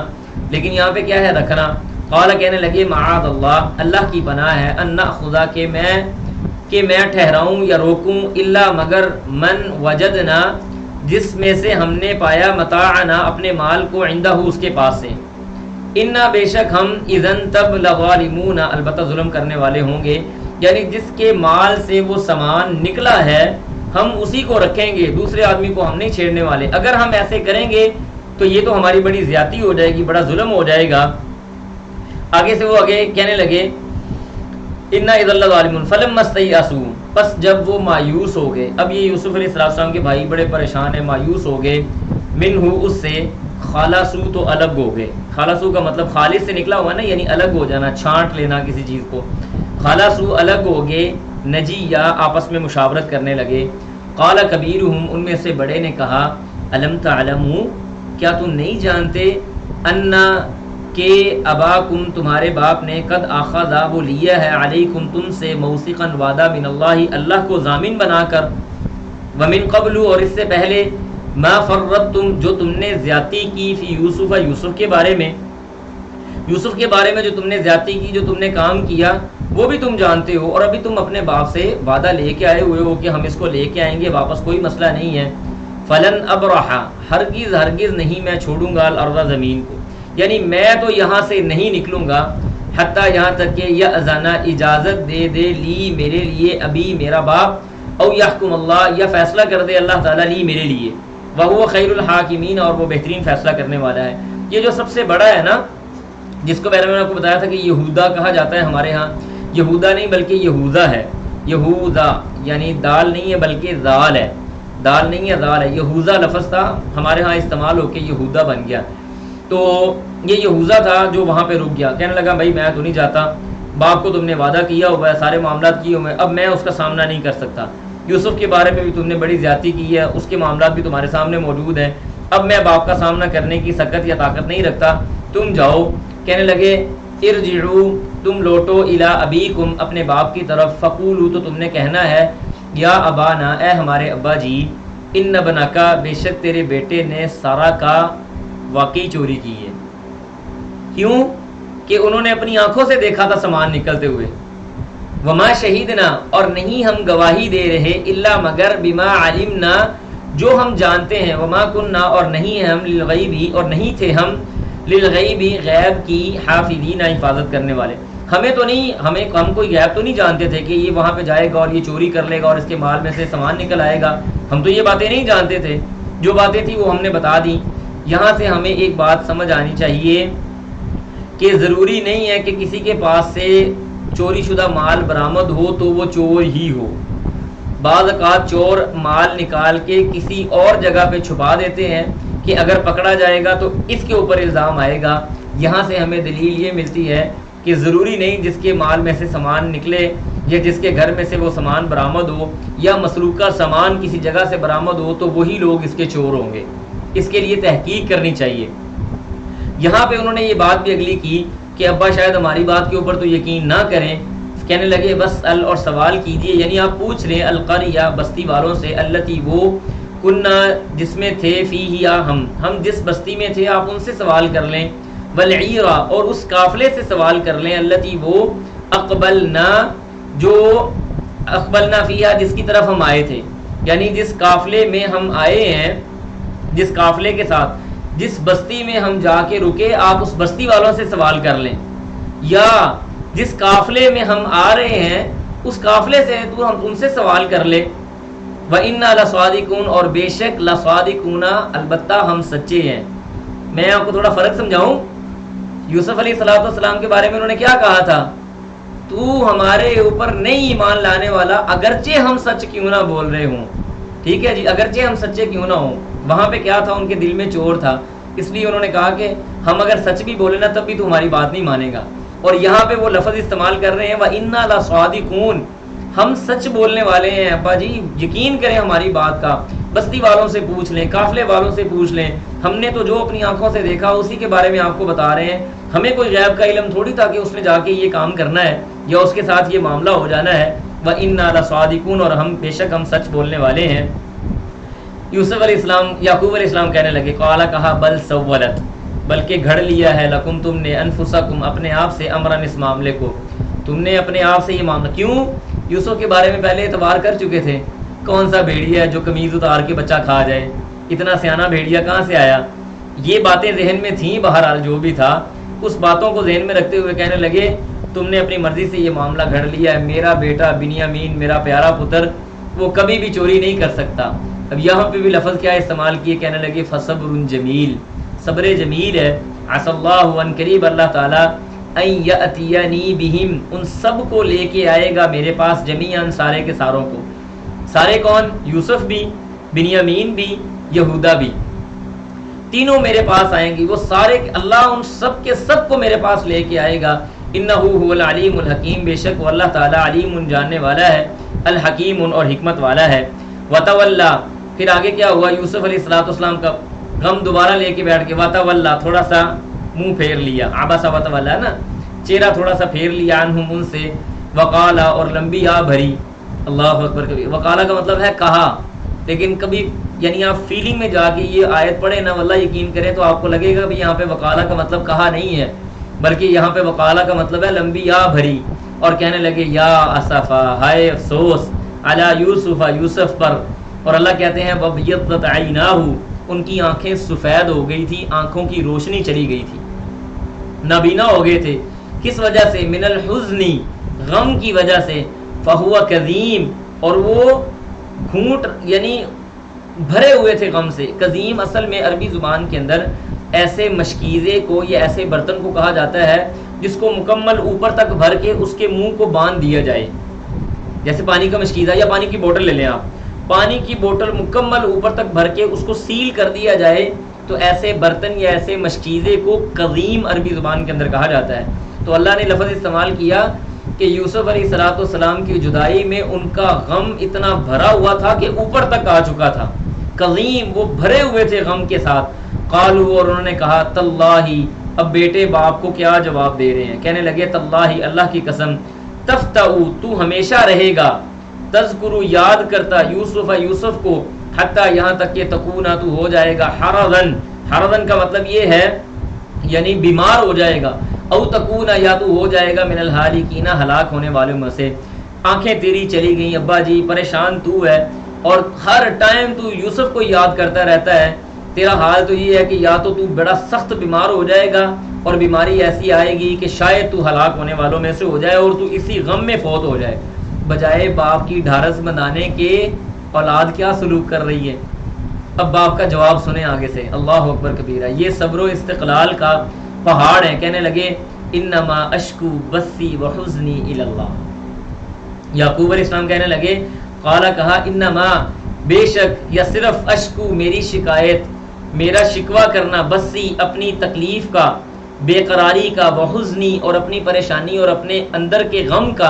لیکن یہاں پہ کیا ہے، رکھنا۔ قال، کہنے لگے، معاذ اللہ، اللہ کی پناہ ہے، ان ناخذ، کہ میں ٹھہراؤں یا روکوں، الا، مگر، من وجدنا، جس میں سے ہم نے پایا، متاعنا، اپنے مال کو، عندہ، اس کے پاس سے، انا، بے شک ہم، اذن، تب، لظالمون، البتہ ظلم کرنے والے ہوں گے، یعنی جس کے مال سے وہ سامان نکلا ہے ہم اسی کو رکھیں گے، دوسرے آدمی کو ہم نہیں چھیڑنے والے، اگر ہم ایسے کریں گے تو یہ تو ہماری بڑی زیادتی ہو جائے گی، بڑا ظلم ہو جائے گا۔ آگے سے وہ آگے کہنے لگے، انا اذا لظالمون، فلما استیئسوا، پس جب وہ مایوس ہو گئے، اب یہ یوسف علیہ السلام کے بھائی بڑے پریشان ہیں، مایوس ہو گئے، منہ، اس سے، خالصو، تو الگ ہو گئے، خالصو کا مطلب خالص سے نکلا ہوا نا، یعنی الگ ہو جانا، چھانٹ لینا کسی چیز کو، خالصو، الگ ہو گئے، نجی، یا آپس میں مشاورت کرنے لگے، قال کبیرہم، ان میں سے بڑے نے کہا، الم تعلموا، کیا تم نہیں جانتے، انا کہ اباکم تمہارے باپ نے، قد اخذا وہ لیا ہے، علیکم تم سے، موثقا وعدہ، من اللہ اللہ کو ضامن بنا کر، ومن قبل اور اس سے پہلے، ما فرطتم جو تم نے زیادتی کی، فی یوسف یوسف کے بارے میں، یوسف کے بارے میں جو تم نے زیادتی کی، جو تم نے کام کیا وہ بھی تم جانتے ہو، اور ابھی تم اپنے باپ سے وعدہ لے کے آئے ہوئے ہو کہ ہم اس کو لے کے آئیں گے واپس، کوئی مسئلہ نہیں ہے۔ فلن ابرح، ہرگز ہرگز نہیں میں چھوڑوں گا، الارض زمین کو، یعنی میں تو یہاں سے نہیں نکلوں گا، حتیٰ یہاں تک کہ یأذن اجازت دے دے لی میرے لیے، ابھی میرا باپ، او یحکم اللہ یا فیصلہ کر دے اللہ تعالیٰ لی میرے لیے، وہو خیر الحاکمین اور وہ بہترین فیصلہ کرنے والا ہے۔ یہ جو سب سے بڑا ہے نا، جس کو پہلے میں نے آپ کو بتایا تھا کہ یہودا کہا جاتا ہے ہمارے ہاں، یہودا نہیں بلکہ یہوذا ہے، یہوذا یعنی دال نہیں ہے بلکہ ذال ہے، دال نہیں ہے ذال ہے، یہوذا لفظ تھا ہمارے ہاں استعمال ہو کے یہودا بن گیا۔ تو یہ یہوذا تھا جو وہاں پہ رک گیا، کہنے لگا بھائی میں تو نہیں جاتا، باپ کو تم نے وعدہ کیا ہوا ہے، سارے معاملات کیے ہوئے ہیں، اب میں اس کا سامنا نہیں کر سکتا، یوسف کے بارے میں بھی تم نے بڑی زیادتی کی ہے، اس کے معاملات بھی تمہارے سامنے موجود ہیں، اب میں باپ کا سامنا کرنے کی سکت یا طاقت نہیں رکھتا، تم جاؤ۔ کہنے لگے ارجعوا، تم لوٹو، الی ابیکم اپنے باپ کی طرف، فقولوا تو تم نے کہنا ہے، یا ابانا اے ہمارے ابا جی، ان ابنکا بے شک تیرے بیٹے نے سرقا واقعی چوری کی ہے۔ کیوں کہ انہوں نے اپنی آنکھوں سے دیکھا تھا سامان نکلتے ہوئے، وما شہیدنا اور نہیں ہم گواہی دے رہے، الا مگر بما علمنا جو ہم جانتے ہیں، وما کننا اور نہیں ہم للغیبی اور نہیں تھے ہم للغیبی غیب کی حافظین حفاظت کرنے والے، ہمیں تو نہیں، ہم کوئی غیب تو نہیں جانتے تھے کہ یہ وہاں پہ جائے گا اور یہ چوری کر لے گا اور اس کے مال میں سے سامان نکل آئے گا، ہم تو یہ باتیں نہیں جانتے تھے، جو باتیں تھی وہ ہم نے بتا دی۔ یہاں سے ہمیں ایک بات سمجھ آنی چاہیے کہ ضروری نہیں ہے کہ کسی کے پاس سے چوری شدہ مال برآمد ہو تو وہ چور ہی ہو، بعض اوقات چور مال نکال کے کسی اور جگہ پہ چھپا دیتے ہیں کہ اگر پکڑا جائے گا تو اس کے اوپر الزام آئے گا۔ یہاں سے ہمیں دلیل یہ ملتی ہے کہ ضروری نہیں جس کے مال میں سے سامان نکلے یا جس کے گھر میں سے وہ سامان برآمد ہو یا مسروقہ سامان کسی جگہ سے برآمد ہو تو وہی لوگ اس کے چور ہوں گے، اس کے لیے تحقیق کرنی چاہیے۔ یہاں پہ انہوں نے یہ بات بھی اگلی کی کہ ابا شاید ہماری بات کے اوپر تو یقین نہ کریں، کہنے لگے بس اور سوال کیجئے، یعنی آپ پوچھ لیں القریہ بستی والوں سے، التی وہ کننا جس میں تھے، فیہا ہم جس بستی میں تھے آپ ان سے سوال کر لیں، والعیرہ اور اس قافلے سے سوال کر لیں، التی وہ اقبلنا جو اقبلنا فیہا جس کی طرف ہم آئے تھے، یعنی جس قافلے میں ہم آئے ہیں، جس قافلے کے ساتھ جس بستی میں ہم جا کے رکے آپ اس بستی والوں سے سوال کر لیں، یا جس قافلے میں ہم آ رہے ہیں اس قافلے سے تو ہم ان سے سوال کر لے۔ وَإِنَّا لَصَادِقُونَ اور بے شک لَصَادِقُونَ البتہ ہم سچے ہیں۔ میں آپ کو تھوڑا فرق سمجھاؤں، یوسف علیہ السلام کے بارے میں انہوں نے کیا کہا تھا، تو ہمارے اوپر نہیں ایمان لانے والا اگرچہ ہم سچ کیوں نہ بول رہے ہوں، ٹھیک ہے جی، اگرچہ ہم سچے کیوں نہ ہوں۔ وہاں پہ کیا تھا، ان کے دل میں چور تھا، اس لیے انہوں نے کہا کہ ہم اگر سچ بھی بولے نا تب بھی تو ہماری بات نہیں مانے گا، اور یہاں پہ وہ لفظ استعمال کر رہے ہیں وَإِنَّا لَصَادِقُونَ ہم سچ بولنے والے ہیں ابا جی، یقین کریں ہماری بات کا، بستی والوں سے پوچھ لیں، قافلے والوں سے پوچھ لیں، ہم نے تو جو اپنی آنکھوں سے دیکھا اسی کے بارے میں آپ کو بتا رہے ہیں، ہمیں کوئی غیب کا علم تھوڑی تھا کہ اس نے جا کے یہ کام کرنا ہے یا اس کے ساتھ یہ معاملہ ہو جانا ہے۔ وَإِنَّا لَصَادِقُونَ اور ہم بے شک ہم سچ بولنے والے ہیں۔ یوسف علیہ السلام یعقوب علیہ السلام کہنے لگے، قال کہا، بل سولت بلکہ گھڑ لیا ہے، لکم تم نے، انفسکم اپنے آپ سے، امرن اس معاملے کو، تم نے اپنے آپ سے یہ معاملہ، کیوں یوسف کے بارے میں پہلے اعتبار کر چکے تھے، کون سا بھیڑیا ہے جو قمیض اتار کے بچہ کھا جائے، اتنا سیانا بھیڑیا کہاں سے آیا، یہ باتیں ذہن میں تھیں، بہرحال جو بھی تھا اس باتوں کو ذہن میں رکھتے ہوئے کہنے لگے تم نے اپنی مرضی سے یہ معاملہ گھڑ لیا ہے، میرا بیٹا بنیامین میرا پیارا پتر وہ کبھی بھی چوری نہیں کر سکتا۔ اب یہاں پہ بھی لفظ کیا استعمال کیے، کہنے لگے فصبر جمیل، صبر جمیل ہے، عسى اللہ ان قریب اللہ تعالیٰ ان یأتینی بہم ان سب کو لے کے آئے گا میرے پاس، جمیعاً سارے کے ساروں کو، سارے کون، یوسف بھی، بنیامین بھی، یہودا بھی، تینوں میرے پاس آئیں گی، وہ سارے اللہ ان سب کے سب کو میرے پاس لے کے آئے گا۔ انہ هو العلیم الحکیم بے شک وہ اللہ تعالیٰ علیم جاننے والا ہے، الحکیم اور حکمت والا ہے۔ وتولا، پھر آگے کیا ہوا، یوسف علیہ السلام کا غم دوبارہ لے کے بیٹھ کے وتولا، تھوڑا سا منہ پھیر لیا، عبسا وتولا نا، چہرہ تھوڑا سا پھیر لیا عنہم ان سے، وقالا اور لمبی آ بھری، اللہ اکبر کبھی، وقالا کا مطلب ہے کہا، لیکن کبھی یعنی آپ فیلنگ میں جا کے یہ آیت پڑھیں نا، واللہ یقین کریں تو آپ کو لگے گا بھی یہاں پہ وقالا کا مطلب کہا نہیں ہے، بلکہ یہاں پہ وقالا کا مطلب ہے لمبی آ بھری، اور کہنے لگے یا اسفا، ہائے افسوس، علی یوسف، یوسف پر، اور اللہ کہتے ہیں وَبْيَضَّتْ عَيْنَاهُ، ان کی آنکھیں سفید ہو گئی تھی، آنکھوں کی روشنی چلی گئی تھی، نابینا ہو گئے تھے، کس وجہ سے، من الحزن، غم کی وجہ سے، فہو کظیم، اور وہ گھونٹ یعنی بھرے ہوئے تھے غم سے۔ کظیم اصل میں عربی زبان کے اندر ایسے مشکیزے کو یا ایسے برتن کو کہا جاتا ہے جس کو مکمل اوپر تک بھر کے اس کے منہ کو باندھ دیا جائے، جیسے پانی کا مشکیزہ یا پانی کی بوتل لے لیں آپ، پانی کی بوتل مکمل اوپر تک بھر کے اس کو سیل کر دیا جائے، تو ایسے برتن یا ایسے مشکیزے کو قدیم عربی زبان کے اندر کہا جاتا ہے۔ تو اللہ نے لفظ استعمال کیا کہ یوسف علیہ السلام کی جدائی میں ان کا غم اتنا بھرا ہوا تھا کہ اوپر تک آ چکا تھا، قدیم، وہ بھرے ہوئے تھے غم کے ساتھ۔ قالو، اور انہوں نے کہا تاللہ، اب بیٹے باپ کو کیا جواب دے رہے ہیں، کہنے لگے تاللہ، اللہ کی قسم، تفتؤ، تو ہمیشہ رہے گا، تذکرو، یاد کرتا، یوسف کو، حتی، یہاں تک کہ تکونا، تو ہو جائے گا، حرضن، حرضن کا مطلب یہ ہے یعنی بیمار ہو جائے گا، او تکونا، یا تو ہو جائے گا، من الہالکین، ہلاک ہونے والوں میں سے۔ آنکھیں تیری چلی گئیں ابا جی، پریشان تو ہے، اور ہر ٹائم تو یوسف کو یاد کرتا رہتا ہے، تیرا حال تو یہ ہے کہ یا تو بڑا سخت بیمار ہو جائے گا، اور بیماری ایسی آئے گی کہ شاید تو ہلاک ہونے والوں میں سے ہو جائے اور تو اسی غم میں فوت ہو جائے۔ بجائے باپ کی ڈھارس بندانے کے اولاد کیا سلوک کر رہی ہے۔ اب باپ کا جواب سنیں آگے سے، اللہ اکبر کبیرہ، یہ صبر و استقلال کا پہاڑ ہے۔ کہنے لگے انما اشکو بثی وحزنی الی اللہ، یعقوب علیہ السلام کہنے لگے، قال، کہا، انما، بے شک، یا صرف، اشکو، میری شکایت، میرا شکوہ کرنا، بثی، اپنی تکلیف کا، بے قراری کا، وحزنی، اور اپنی پریشانی اور اپنے اندر کے غم کا،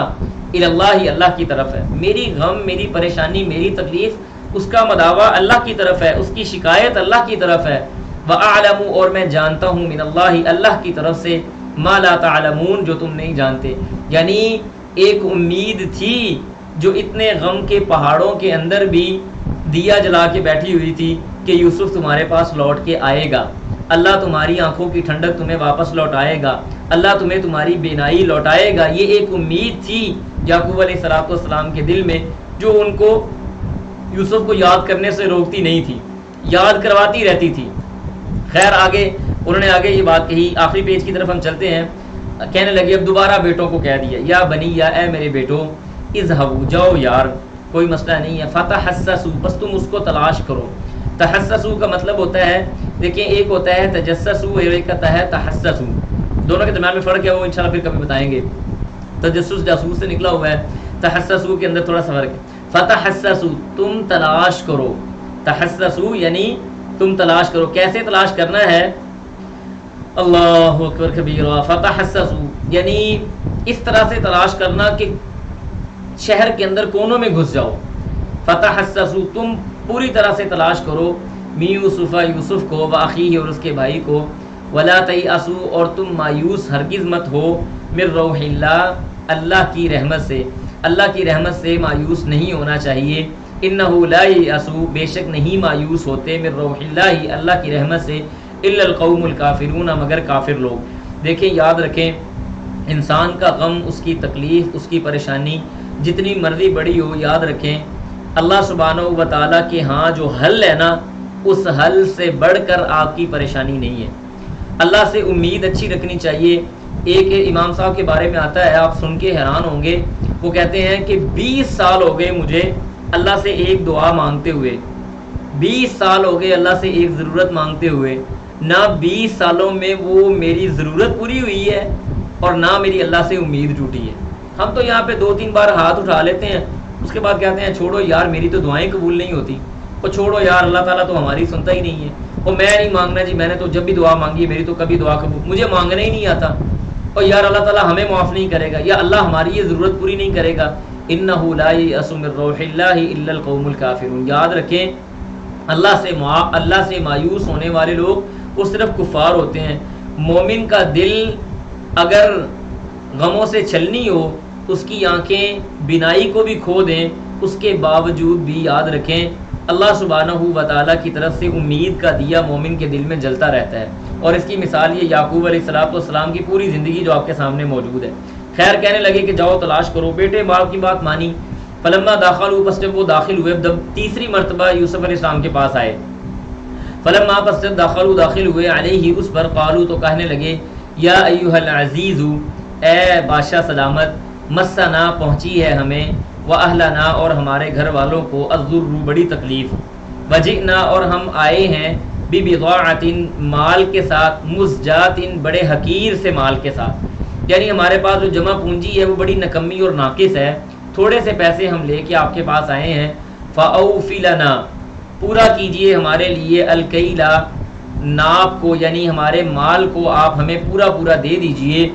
الی اللہ، اللہ کی طرف ہے، میری غم، میری پریشانی، میری تکلیف، اس کا مداوع اللہ کی طرف ہے، اس کی شکایت اللہ کی طرف ہے۔ وَأَعْلَمُ، اور میں جانتا ہوں، من اللہ، اللہ کی طرف سے، ما لا تعلمون، جو تم نہیں جانتے۔ یعنی ایک امید تھی جو اتنے غم کے پہاڑوں کے اندر بھی دیا جلا کے بیٹھی ہوئی تھی کہ یوسف تمہارے پاس لوٹ کے آئے گا، اللہ تمہاری آنکھوں کی ٹھنڈک تمہیں واپس لوٹائے گا، اللہ تمہیں تمہاری بینائی لوٹائے گا۔ یہ ایک امید تھی یعقوب علیہ السلام کے دل میں، جو ان کو یوسف کو یاد کرنے سے روکتی نہیں تھی، یاد کرواتی رہتی تھی۔ خیر، آگے انہوں نے آگے یہ بات کہی، آخری پیج کی طرف ہم چلتے ہیں۔ کہنے لگے، اب دوبارہ بیٹوں کو کہہ دیا، یا بنی، یا اے میرے بیٹو، اذهبوا، جاؤ یار، کوئی مسئلہ نہیں ہے، فتحسسوا، بس تم اس کو تلاش کرو۔ تحسسوا کا مطلب ہوتا ہے، دیکھیں، ایک ہوتا ہے تجسسوا اور ایک ہوتا ہے تحسسوا، دونوں کے درمیان میں فرق ہے، وہ انشاءاللہ پھر کبھی بتائیں گے۔ تجسس جاسوس سے نکلا ہوا ہے، تحسسوا کے اندر تھوڑا سا فرق ہے۔ فتحسسوا، تم تلاش کرو، تحسسوا یعنی تم تلاش کرو، کیسے تلاش کرنا ہے، اللہ اکبر کبیرہ، فتحسسوا یعنی اس طرح سے تلاش کرنا کہ شہر کے اندر کونوں میں گھس جاؤ۔ فتحسسوا، تم پوری طرح سے تلاش کرو، می یوسف، یوسف کو، واخیہ، اور اس کے بھائی کو، ولا تیأسوا، اور تم مایوس ہرگز مت ہو، من روح اللہ، اللہ کی رحمت سے، اللہ کی رحمت سے مایوس نہیں ہونا چاہیے۔ انہ لا یأس، بے شک نہیں مایوس ہوتے، من روح اللہ، اللہ کی رحمت سے، الا القوم الکافرون، مگر کافر لوگ۔ دیکھیں، یاد رکھیں، انسان کا غم، اس کی تکلیف، اس کی پریشانی جتنی مرضی بڑی ہو، یاد رکھیں اللہ سبحانہ و تعالیٰ کے ہاں جو حل ہے نا، اس حل سے بڑھ کر آپ کی پریشانی نہیں ہے۔ اللہ سے امید اچھی رکھنی چاہیے۔ ایک امام صاحب کے بارے میں آتا ہے، آپ سن کے حیران ہوں گے، وہ کہتے ہیں کہ 20 سال ہو گئے مجھے اللہ سے ایک دعا مانگتے ہوئے، 20 سال ہو گئے اللہ سے ایک ضرورت مانگتے ہوئے، نہ 20 سالوں میں وہ میری ضرورت پوری ہوئی ہے اور نہ میری اللہ سے امید ٹوٹی ہے۔ ہم تو یہاں پہ 2-3 بار ہاتھ اٹھا لیتے ہیں، اس کے بعد کہتے ہیں چھوڑو یار، میری تو دعائیں قبول نہیں ہوتی، اور چھوڑو یار، اللہ تعالیٰ تو ہماری سنتا ہی نہیں ہے، اور میں نہیں مانگنا جی، میں نے تو جب بھی دعا مانگی میری تو کبھی دعا قبول، مجھے مانگنا ہی نہیں آتا، اور یار اللہ تعالیٰ ہمیں معاف نہیں کرے گا، یا اللہ ہماری یہ ضرورت پوری نہیں کرے گا۔ انہ لا یأس من روح اللہ الا القوم الکافرون. یاد رکھیں اللہ سے مایوس ہونے والے لوگ وہ صرف کفار ہوتے ہیں. مومن کا دل اگر غموں سے چھلنی ہو، اس کی آنکھیں بینائی کو بھی کھو دیں، اس کے باوجود بھی یاد رکھیں اللہ سبحانہ و تعالیٰ کی طرف سے امید کا دیا مومن کے دل میں جلتا رہتا ہے. اور اس کی مثال یہ یعقوب علیہ السلام کی پوری زندگی جو آپ کے سامنے موجود ہے. خیر کہنے لگے کہ جاؤ تلاش کرو. بیٹے باپ کی بات مانی. فلما داخلوا، پس جب وہ داخل ہوئے، تیسری مرتبہ یوسف علیہ السلام کے پاس آئے. فلما پس جب داخل ہوئے علیہ اس پر، قالوا تو کہنے لگے یا ایھا العزیز، اے بادشاہ سلامت، مسنا پہنچی ہے ہمیں، واہلنا اور ہمارے گھر والوں کو، الضر بڑی تکلیف، وجئنا اور ہم آئے ہیں، ببضاعۃ مال کے ساتھ، مزجاۃ بڑے حقیر سے مال کے ساتھ، یعنی ہمارے پاس جو جمع پونجی ہے وہ بڑی نکمی اور ناقص ہے، تھوڑے سے پیسے ہم لے کے آپ کے پاس آئے ہیں. فاوفی لنا، پورا کیجئے ہمارے لیے، الکیلا ناپ کو، یعنی ہمارے مال کو آپ ہمیں پورا پورا دے دیجئے،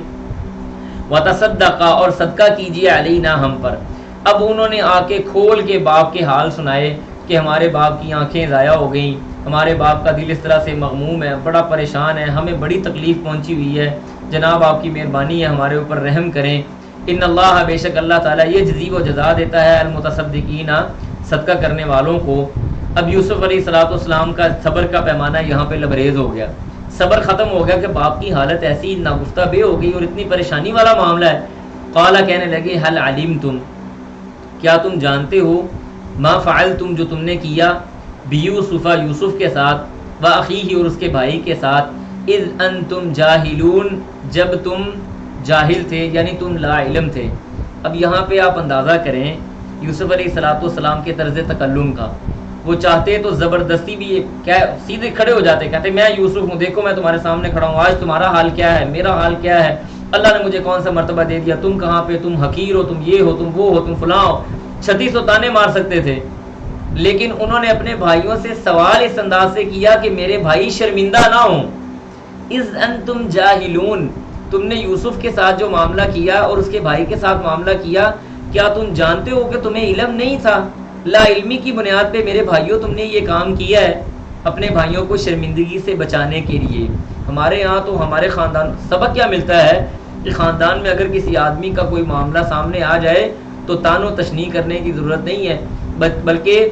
وتصدقا اور صدقہ کیجئے، علینا ہم پر. اب انہوں نے آ کے کھول کے باپ کے حال سنائے کہ ہمارے باپ کی آنکھیں ضائع ہو گئیں، ہمارے باپ کا دل اس طرح سے مغموم ہے، بڑا پریشان ہے، ہمیں بڑی تکلیف پہنچی ہوئی ہے، جناب آپ کی مہربانی ہے ہمارے اوپر رحم کریں. ان اللہ، بے شک اللہ تعالیٰ، یہ جزی و جزا دیتا ہے المتصدقین، صدقہ کرنے والوں کو. اب یوسف علیہ السلام کا صبر کا پیمانہ یہاں پہ لبریز ہو گیا، صبر ختم ہو گیا کہ باپ کی حالت ایسی ناگفتہ بے ہو گئی اور اتنی پریشانی والا معاملہ ہے. قال کہنے لگے حل علمتم، کیا تم جانتے ہو، ما فعلتم جو تم نے کیا، بیوسف یوسف کے ساتھ، واخیہ اور اس کے بھائی کے ساتھ، اذ انتم جاہلون جب تم جاہل تھے، یعنی تم لا علم تھے. اب یہاں پہ آپ اندازہ کریں یوسف علیہ السلام کے طرز تکلم کا. وہ چاہتے تو زبردستی بھی سیدھے کھڑے ہو جاتے، کہتے میں یوسف ہوں، دیکھو میں تمہارے سامنے کھڑا ہوں، آج تمہارا حال کیا ہے، میرا حال کیا ہے، اللہ نے مجھے کون سا مرتبہ دے دیا، تم کہاں پہ، تم حقیر ہو، تم یہ ہو، تم وہ ہو، تم فلاں ہو. 36 تانے مار سکتے تھے، لیکن انہوں نے اپنے بھائیوں سے سوال اس انداز سے کیا کہ میرے بھائی شرمندہ نہ ہوں. اذ انتم جاہلون، تم نے یوسف کے ساتھ جو معاملہ کیا اور اس کے بھائی کے ساتھ معاملہ کیا، کیا تم جانتے ہو کہ تمہیں علم نہیں تھا؟ لا علمی کی بنیاد پہ میرے بھائیوں تم نے یہ کام کیا ہے اپنے بھائیوں کو شرمندگی سے بچانے کے لیے. ہمارے یہاں تو ہمارے خاندان سبق کیا ملتا ہے کہ خاندان میں اگر کسی آدمی کا کوئی معاملہ سامنے آ جائے تو تان و تشنیع کرنے کی ضرورت نہیں ہے، بلکہ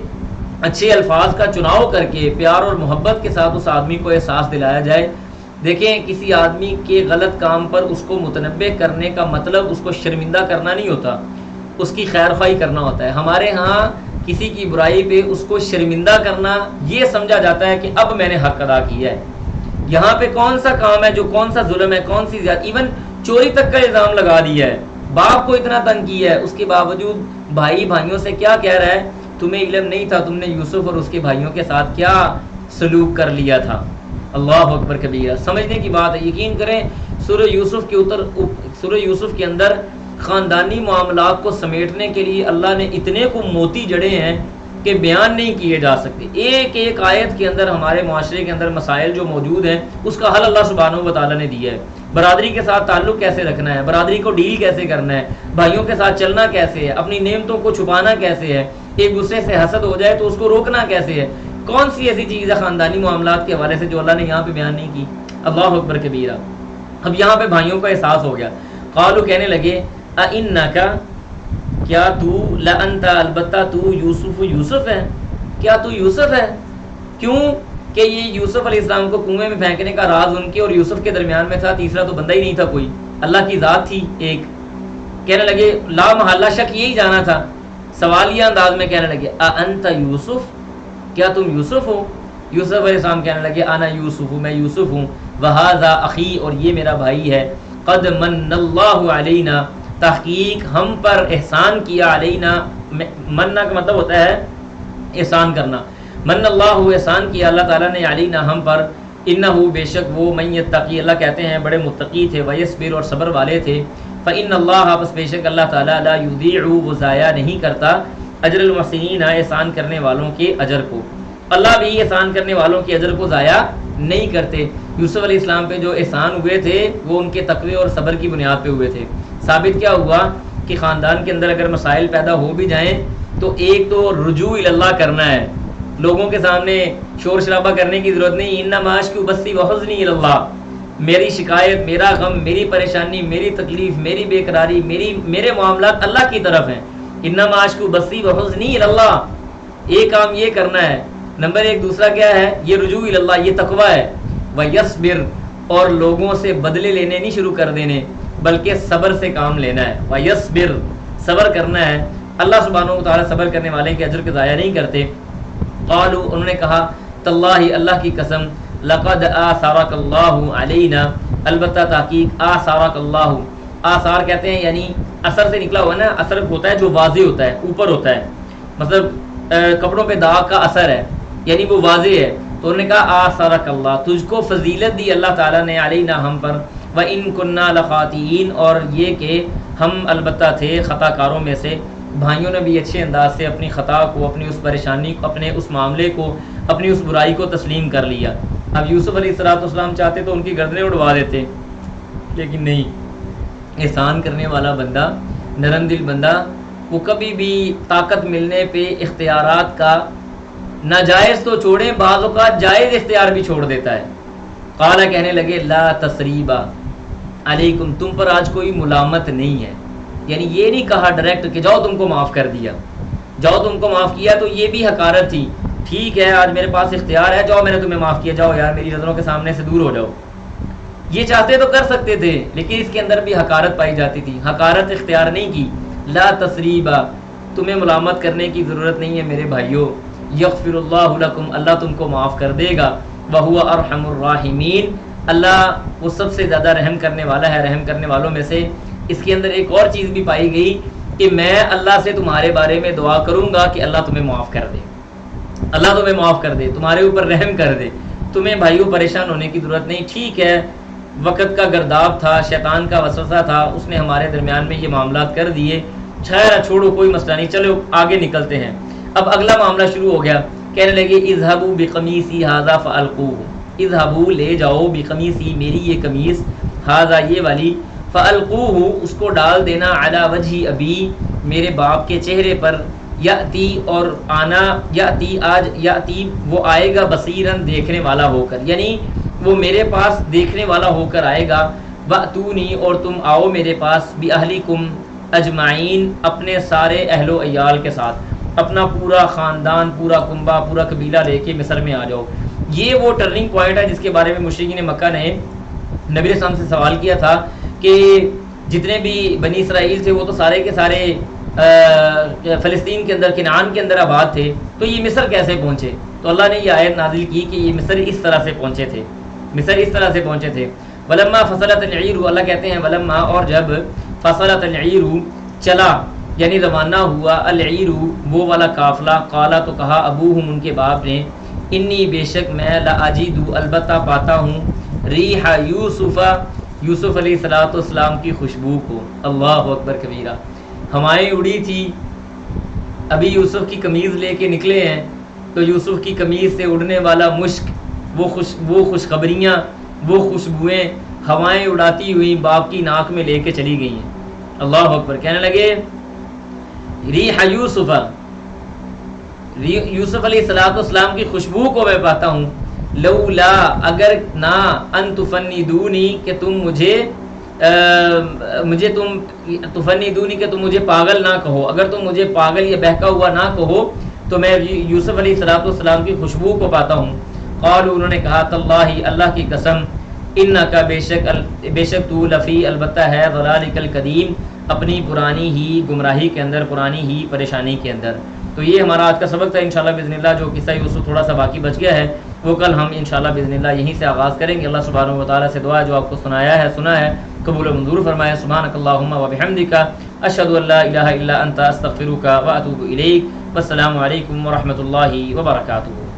اچھے الفاظ کا چناؤ کر کے پیار اور محبت کے ساتھ اس آدمی کو احساس دلایا جائے. دیکھیں کسی آدمی کے غلط کام پر اس کو متنبہ کرنے کا مطلب اس کو شرمندہ کرنا نہیں ہوتا، اس کی خیر خواہی کرنا ہوتا ہے. ہمارے ہاں کسی کی برائی پہ اس کو شرمندہ کرنا یہ سمجھا جاتا ہے کہ اب میں نے حق ادا کیا ہے. یہاں پہ کون سا کام ہے جو کون سا ظلم ہے، کون سی زیادہ، ایون چوری تک کا الزام لگا دیا ہے، باپ کو اتنا تنگ کیا ہے، اس کے باوجود بھائیوں سے کیا کہہ رہا ہے، تمہیں علم نہیں تھا، تم نے یوسف اور اس کے بھائیوں کے ساتھ کیا سلوک کر لیا تھا. اللہ اکبر کبیرہ. سمجھنے کی بات ہے. یقین کریں سورہ یوسف کے اندر خاندانی معاملات کو سمیٹنے کے لیے اللہ نے اتنے کو موتی جڑے ہیں کہ بیان نہیں کیے جا سکتے. ایک ایک آیت کے اندر ہمارے معاشرے کے اندر مسائل جو موجود ہیں اس کا حل اللہ سبحانہ و تعالیٰ نے دیا ہے. برادری کے ساتھ تعلق کیسے رکھنا ہے، برادری کو ڈیل کیسے کرنا ہے، بھائیوں کے ساتھ چلنا کیسے ہے، اپنی نعمتوں کو چھپانا کیسے ہے، ایک دوسرے سے حسد ہو جائے تو اس کو روکنا کیسے ہے. کون سی ایسی چیز ہے خاندانی معاملات کے حوالے سے جو اللہ نے یہاں پہ بیان نہیں کی. اللہ اکبر کبیرہ. اب یہاں پہ بھائیوں کو احساس ہو گیا. قالوا کہنے لگے اِنَّکَ، کیا تو، لَأَنْتَ البتہ تو، یوسف ہے، کیا تو یوسف ہے. کیوں کہ یہ یوسف علیہ السلام کو کنویں میں پھینکنے کا راز ان کے اور یوسف کے درمیان میں تھا، تیسرا تو بندہ ہی نہیں تھا کوئی، اللہ کی ذات تھی ایک. کہنے لگے لا محالہ شک یہی جانا تھا، سوالیہ انداز میں کہنے لگے اَأَنْتَ یوسف، کیا تم یوسف ہو. یوسف علیہ السلام کہنے لگے انا یوسف، میں یوسف ہوں، وہذا اخی اور یہ میرا بھائی ہے، قد من اللہ علینا، تحقیق ہم پر احسان کیا، علینا مننا کا مطلب ہوتا ہے احسان کرنا، من اللہ احسان کیا اللہ تعالیٰ نے، علینا ہم پر، انہ بے شک وہ، من یتقی اللہ کہتے ہیں بڑے متقی تھے، ویصبر اور صبر والے تھے، فإن اللہ بس بے شک اللہ تعالیٰ لا یضیع وہ ضائع نہیں کرتا، اجر المحسنین احسان کرنے والوں کے اجر کو. اللہ بھی احسان کرنے والوں کے اجر کو ضائع نہیں کرتے. یوسف علیہ السلام پہ جو احسان ہوئے تھے وہ ان کے تقوی اور صبر کی بنیاد پہ ہوئے تھے. ثابت کیا ہوا کہ خاندان کے اندر اگر مسائل پیدا ہو بھی جائیں تو ایک تو رجوع اللہ کرنا ہے، لوگوں کے سامنے شور شرابہ کرنے کی ضرورت نہیں. انما اشکو بثی وحزنی اللہ، میری شکایت، میرا غم، میری پریشانی، میری تکلیف، میری بے قراری، میرے معاملات اللہ کی طرف ہیں. انما اشکو بثی وحزنی اللہ، ایک کام یہ کرنا ہے. نمبر ایک. دوسرا کیا ہے؟ یہ رجوع اللہ، یہ تقویٰ ہے. وَيَصْبِرْ، اور لوگوں سے بدلے لینے نہیں شروع کر دینے بلکہ صبر سے کام لینا ہے. وَيَصْبِرْ، صبر کرنا ہے. اللہ سبحانہ و تعالیٰ صبر کرنے والے کے اجر کو ضائع نہیں کرتے. قالوا، انہوں نے کہا تاللہ، اللہ کی قسم، لقد آثرک اللہ علینا، البتہ تحقیق، آثرک اللہ، آثار کہتے ہیں یعنی اثر سے نکلا ہوا نا، اثر ہوتا ہے جو واضح ہوتا ہے، اوپر ہوتا ہے، مطلب کپڑوں پہ داغ کا اثر ہے، یعنی وہ واضح ہے. تو انہوں نے کہا آثرک اللہ، تجھ کو فضیلت دی اللہ تعالیٰ نے، علینا، ہم پر، وَإِن كُنَّا لَخَاطِئِينَ، اور یہ کہ ہم البتہ تھے خطا کاروں میں سے. بھائیوں نے بھی اچھے انداز سے اپنی خطا کو، اپنی اس پریشانی کو، اپنے اس معاملے کو، اپنی اس برائی کو تسلیم کر لیا. اب یوسف علیہ السلام چاہتے تو ان کی گردنیں اڑوا دیتے، لیکن نہیں. احسان کرنے والا بندہ، نرم دل بندہ، وہ کبھی بھی طاقت ملنے پہ اختیارات کا ناجائز تو چھوڑیں، بعض اوقات جائز اختیار بھی چھوڑ دیتا ہے. قال، کہنے لگے، لا تثریب علیکم، تم پر آج کوئی ملامت نہیں ہے. یعنی یہ نہیں کہا ڈائریکٹ کہ جاؤ تم کو معاف کر دیا، جاؤ تم کو معاف کیا، تو یہ بھی حقارت تھی. ٹھیک ہے آج میرے پاس اختیار ہے، جاؤ میں نے تمہیں معاف کیا، جاؤ یار میری نظروں کے سامنے سے دور ہو جاؤ. یہ چاہتے تو کر سکتے تھے، لیکن اس کے اندر بھی حقارت پائی جاتی تھی. حقارت اختیار نہیں کی. لا تثریبا، تمہیں ملامت کرنے کی ضرورت نہیں ہے میرے بھائیوں. یغفر اللہ لکم، اللہ تم کو معاف کر دے گا. وہو ارحم الراحمین، اللہ وہ سب سے زیادہ رحم کرنے والا ہے رحم کرنے والوں میں سے. اس کے اندر ایک اور چیز بھی پائی گئی کہ میں اللہ سے تمہارے بارے میں دعا کروں گا کہ اللہ تمہیں معاف کر دے، اللہ تمہیں معاف کر دے، تمہارے اوپر رحم کر دے. تمہیں بھائیوں پریشان ہونے کی ضرورت نہیں. ٹھیک ہے وقت کا گرداب تھا، شیطان کا وسوسہ تھا، اس نے ہمارے درمیان میں یہ معاملات کر دیے. چھوڑو کوئی مسئلہ نہیں، چلو آگے نکلتے ہیں. اب اگلا معاملہ شروع ہو گیا. کہنے لگے اذهبوا بقمیصی ھذا فالقوه، اذهبوا لے جاؤ، بقمیصی میری یہ قمیص، ھذا یہ والی، فالقوه اس کو ڈال دینا، علی وجہ ابی میرے باپ کے چہرے پر، یاتی اور آنا، یاتی آج، یاتی وہ آئے گا، بصیرن دیکھنے والا ہو کر، یعنی وہ میرے پاس دیکھنے والا ہو کر آئے گا. واتونی اور تم آؤ میرے پاس، باہلکم اجمعین اپنے سارے اہل و عیال کے ساتھ، اپنا پورا خاندان، پورا کنبہ، پورا قبیلہ لے کے مصر میں آ جاؤ. یہ وہ ٹرننگ پوائنٹ ہے جس کے بارے میں مشرکین مکہ نے نبی علیہ السلام سے سوال کیا تھا کہ جتنے بھی بنی اسرائیل تھے وہ تو سارے کے سارے فلسطین کے اندر، کنعان کے اندر آباد تھے، تو یہ مصر کیسے پہنچے؟ تو اللہ نے یہ آیت نازل کی کہ یہ مصر اس طرح سے پہنچے تھے، مصر اس طرح سے پہنچے تھے. ولما فصلت العیر، اللہ کہتے ہیں ولما، اور جب فصلت العیر چلا یعنی روانہ ہوا، العیر وہ والا قافلہ، قالا تو کہا، ابوہم ان کے باپ نے، انی بے شک میں، لاجد البتہ پاتا ہوں، ریح یوسف، یوسف علیہ السلام کی خوشبو کو. اللہ اکبر کبیرہ. ہوائیں اڑی تھی، ابھی یوسف کی قمیض لے کے نکلے ہیں، تو یوسف کی قمیض سے اڑنے والا مشک، وہ خوشخبریاں، وہ خوشبوئیں ہوائیں اڑاتی ہوئی باپ کی ناک میں لے کے چلی گئی ہیں. اللہ اکبر. کہنے لگے ریح یوسف، یوسف علیہ السلام کی خوشبو کو میں پاتا ہوں. لولا اگر نہ، ان تفندونی کہ تم مجھے تم تفندونی کہ تم مجھے پاگل نہ کہو، اگر تم مجھے پاگل یا بہکا ہوا نہ کہو تو میں یوسف علیہ السلام کی خوشبو کو پاتا ہوں. قالوا انہوں نے کہا، تاللہ اللہ کی قسم، انکا بے شک تو لفی البتہ ہے، ضلالک القدیم اپنی پرانی ہی گمراہی کے اندر، پرانی ہی پریشانی کے اندر. تو یہ ہمارا آج کا سبق تھا انشاءاللہ باذن اللہ. جو قصہ یوسف تھوڑا سا باقی بچ گیا ہے وہ کل ہم انشاءاللہ باذن اللہ یہیں سے آغاز کریں گے. اللہ سبحانہ و تعالیٰ سے دعا جو آپ کو سنا ہے قبول و منظور فرمائے. سبحانک اللہم و بحمدک، اشہد ان لا الہ الا انت، استغفرک و اتوب الیک. والسلام علیکم و رحمۃ اللہ وبرکاتہ.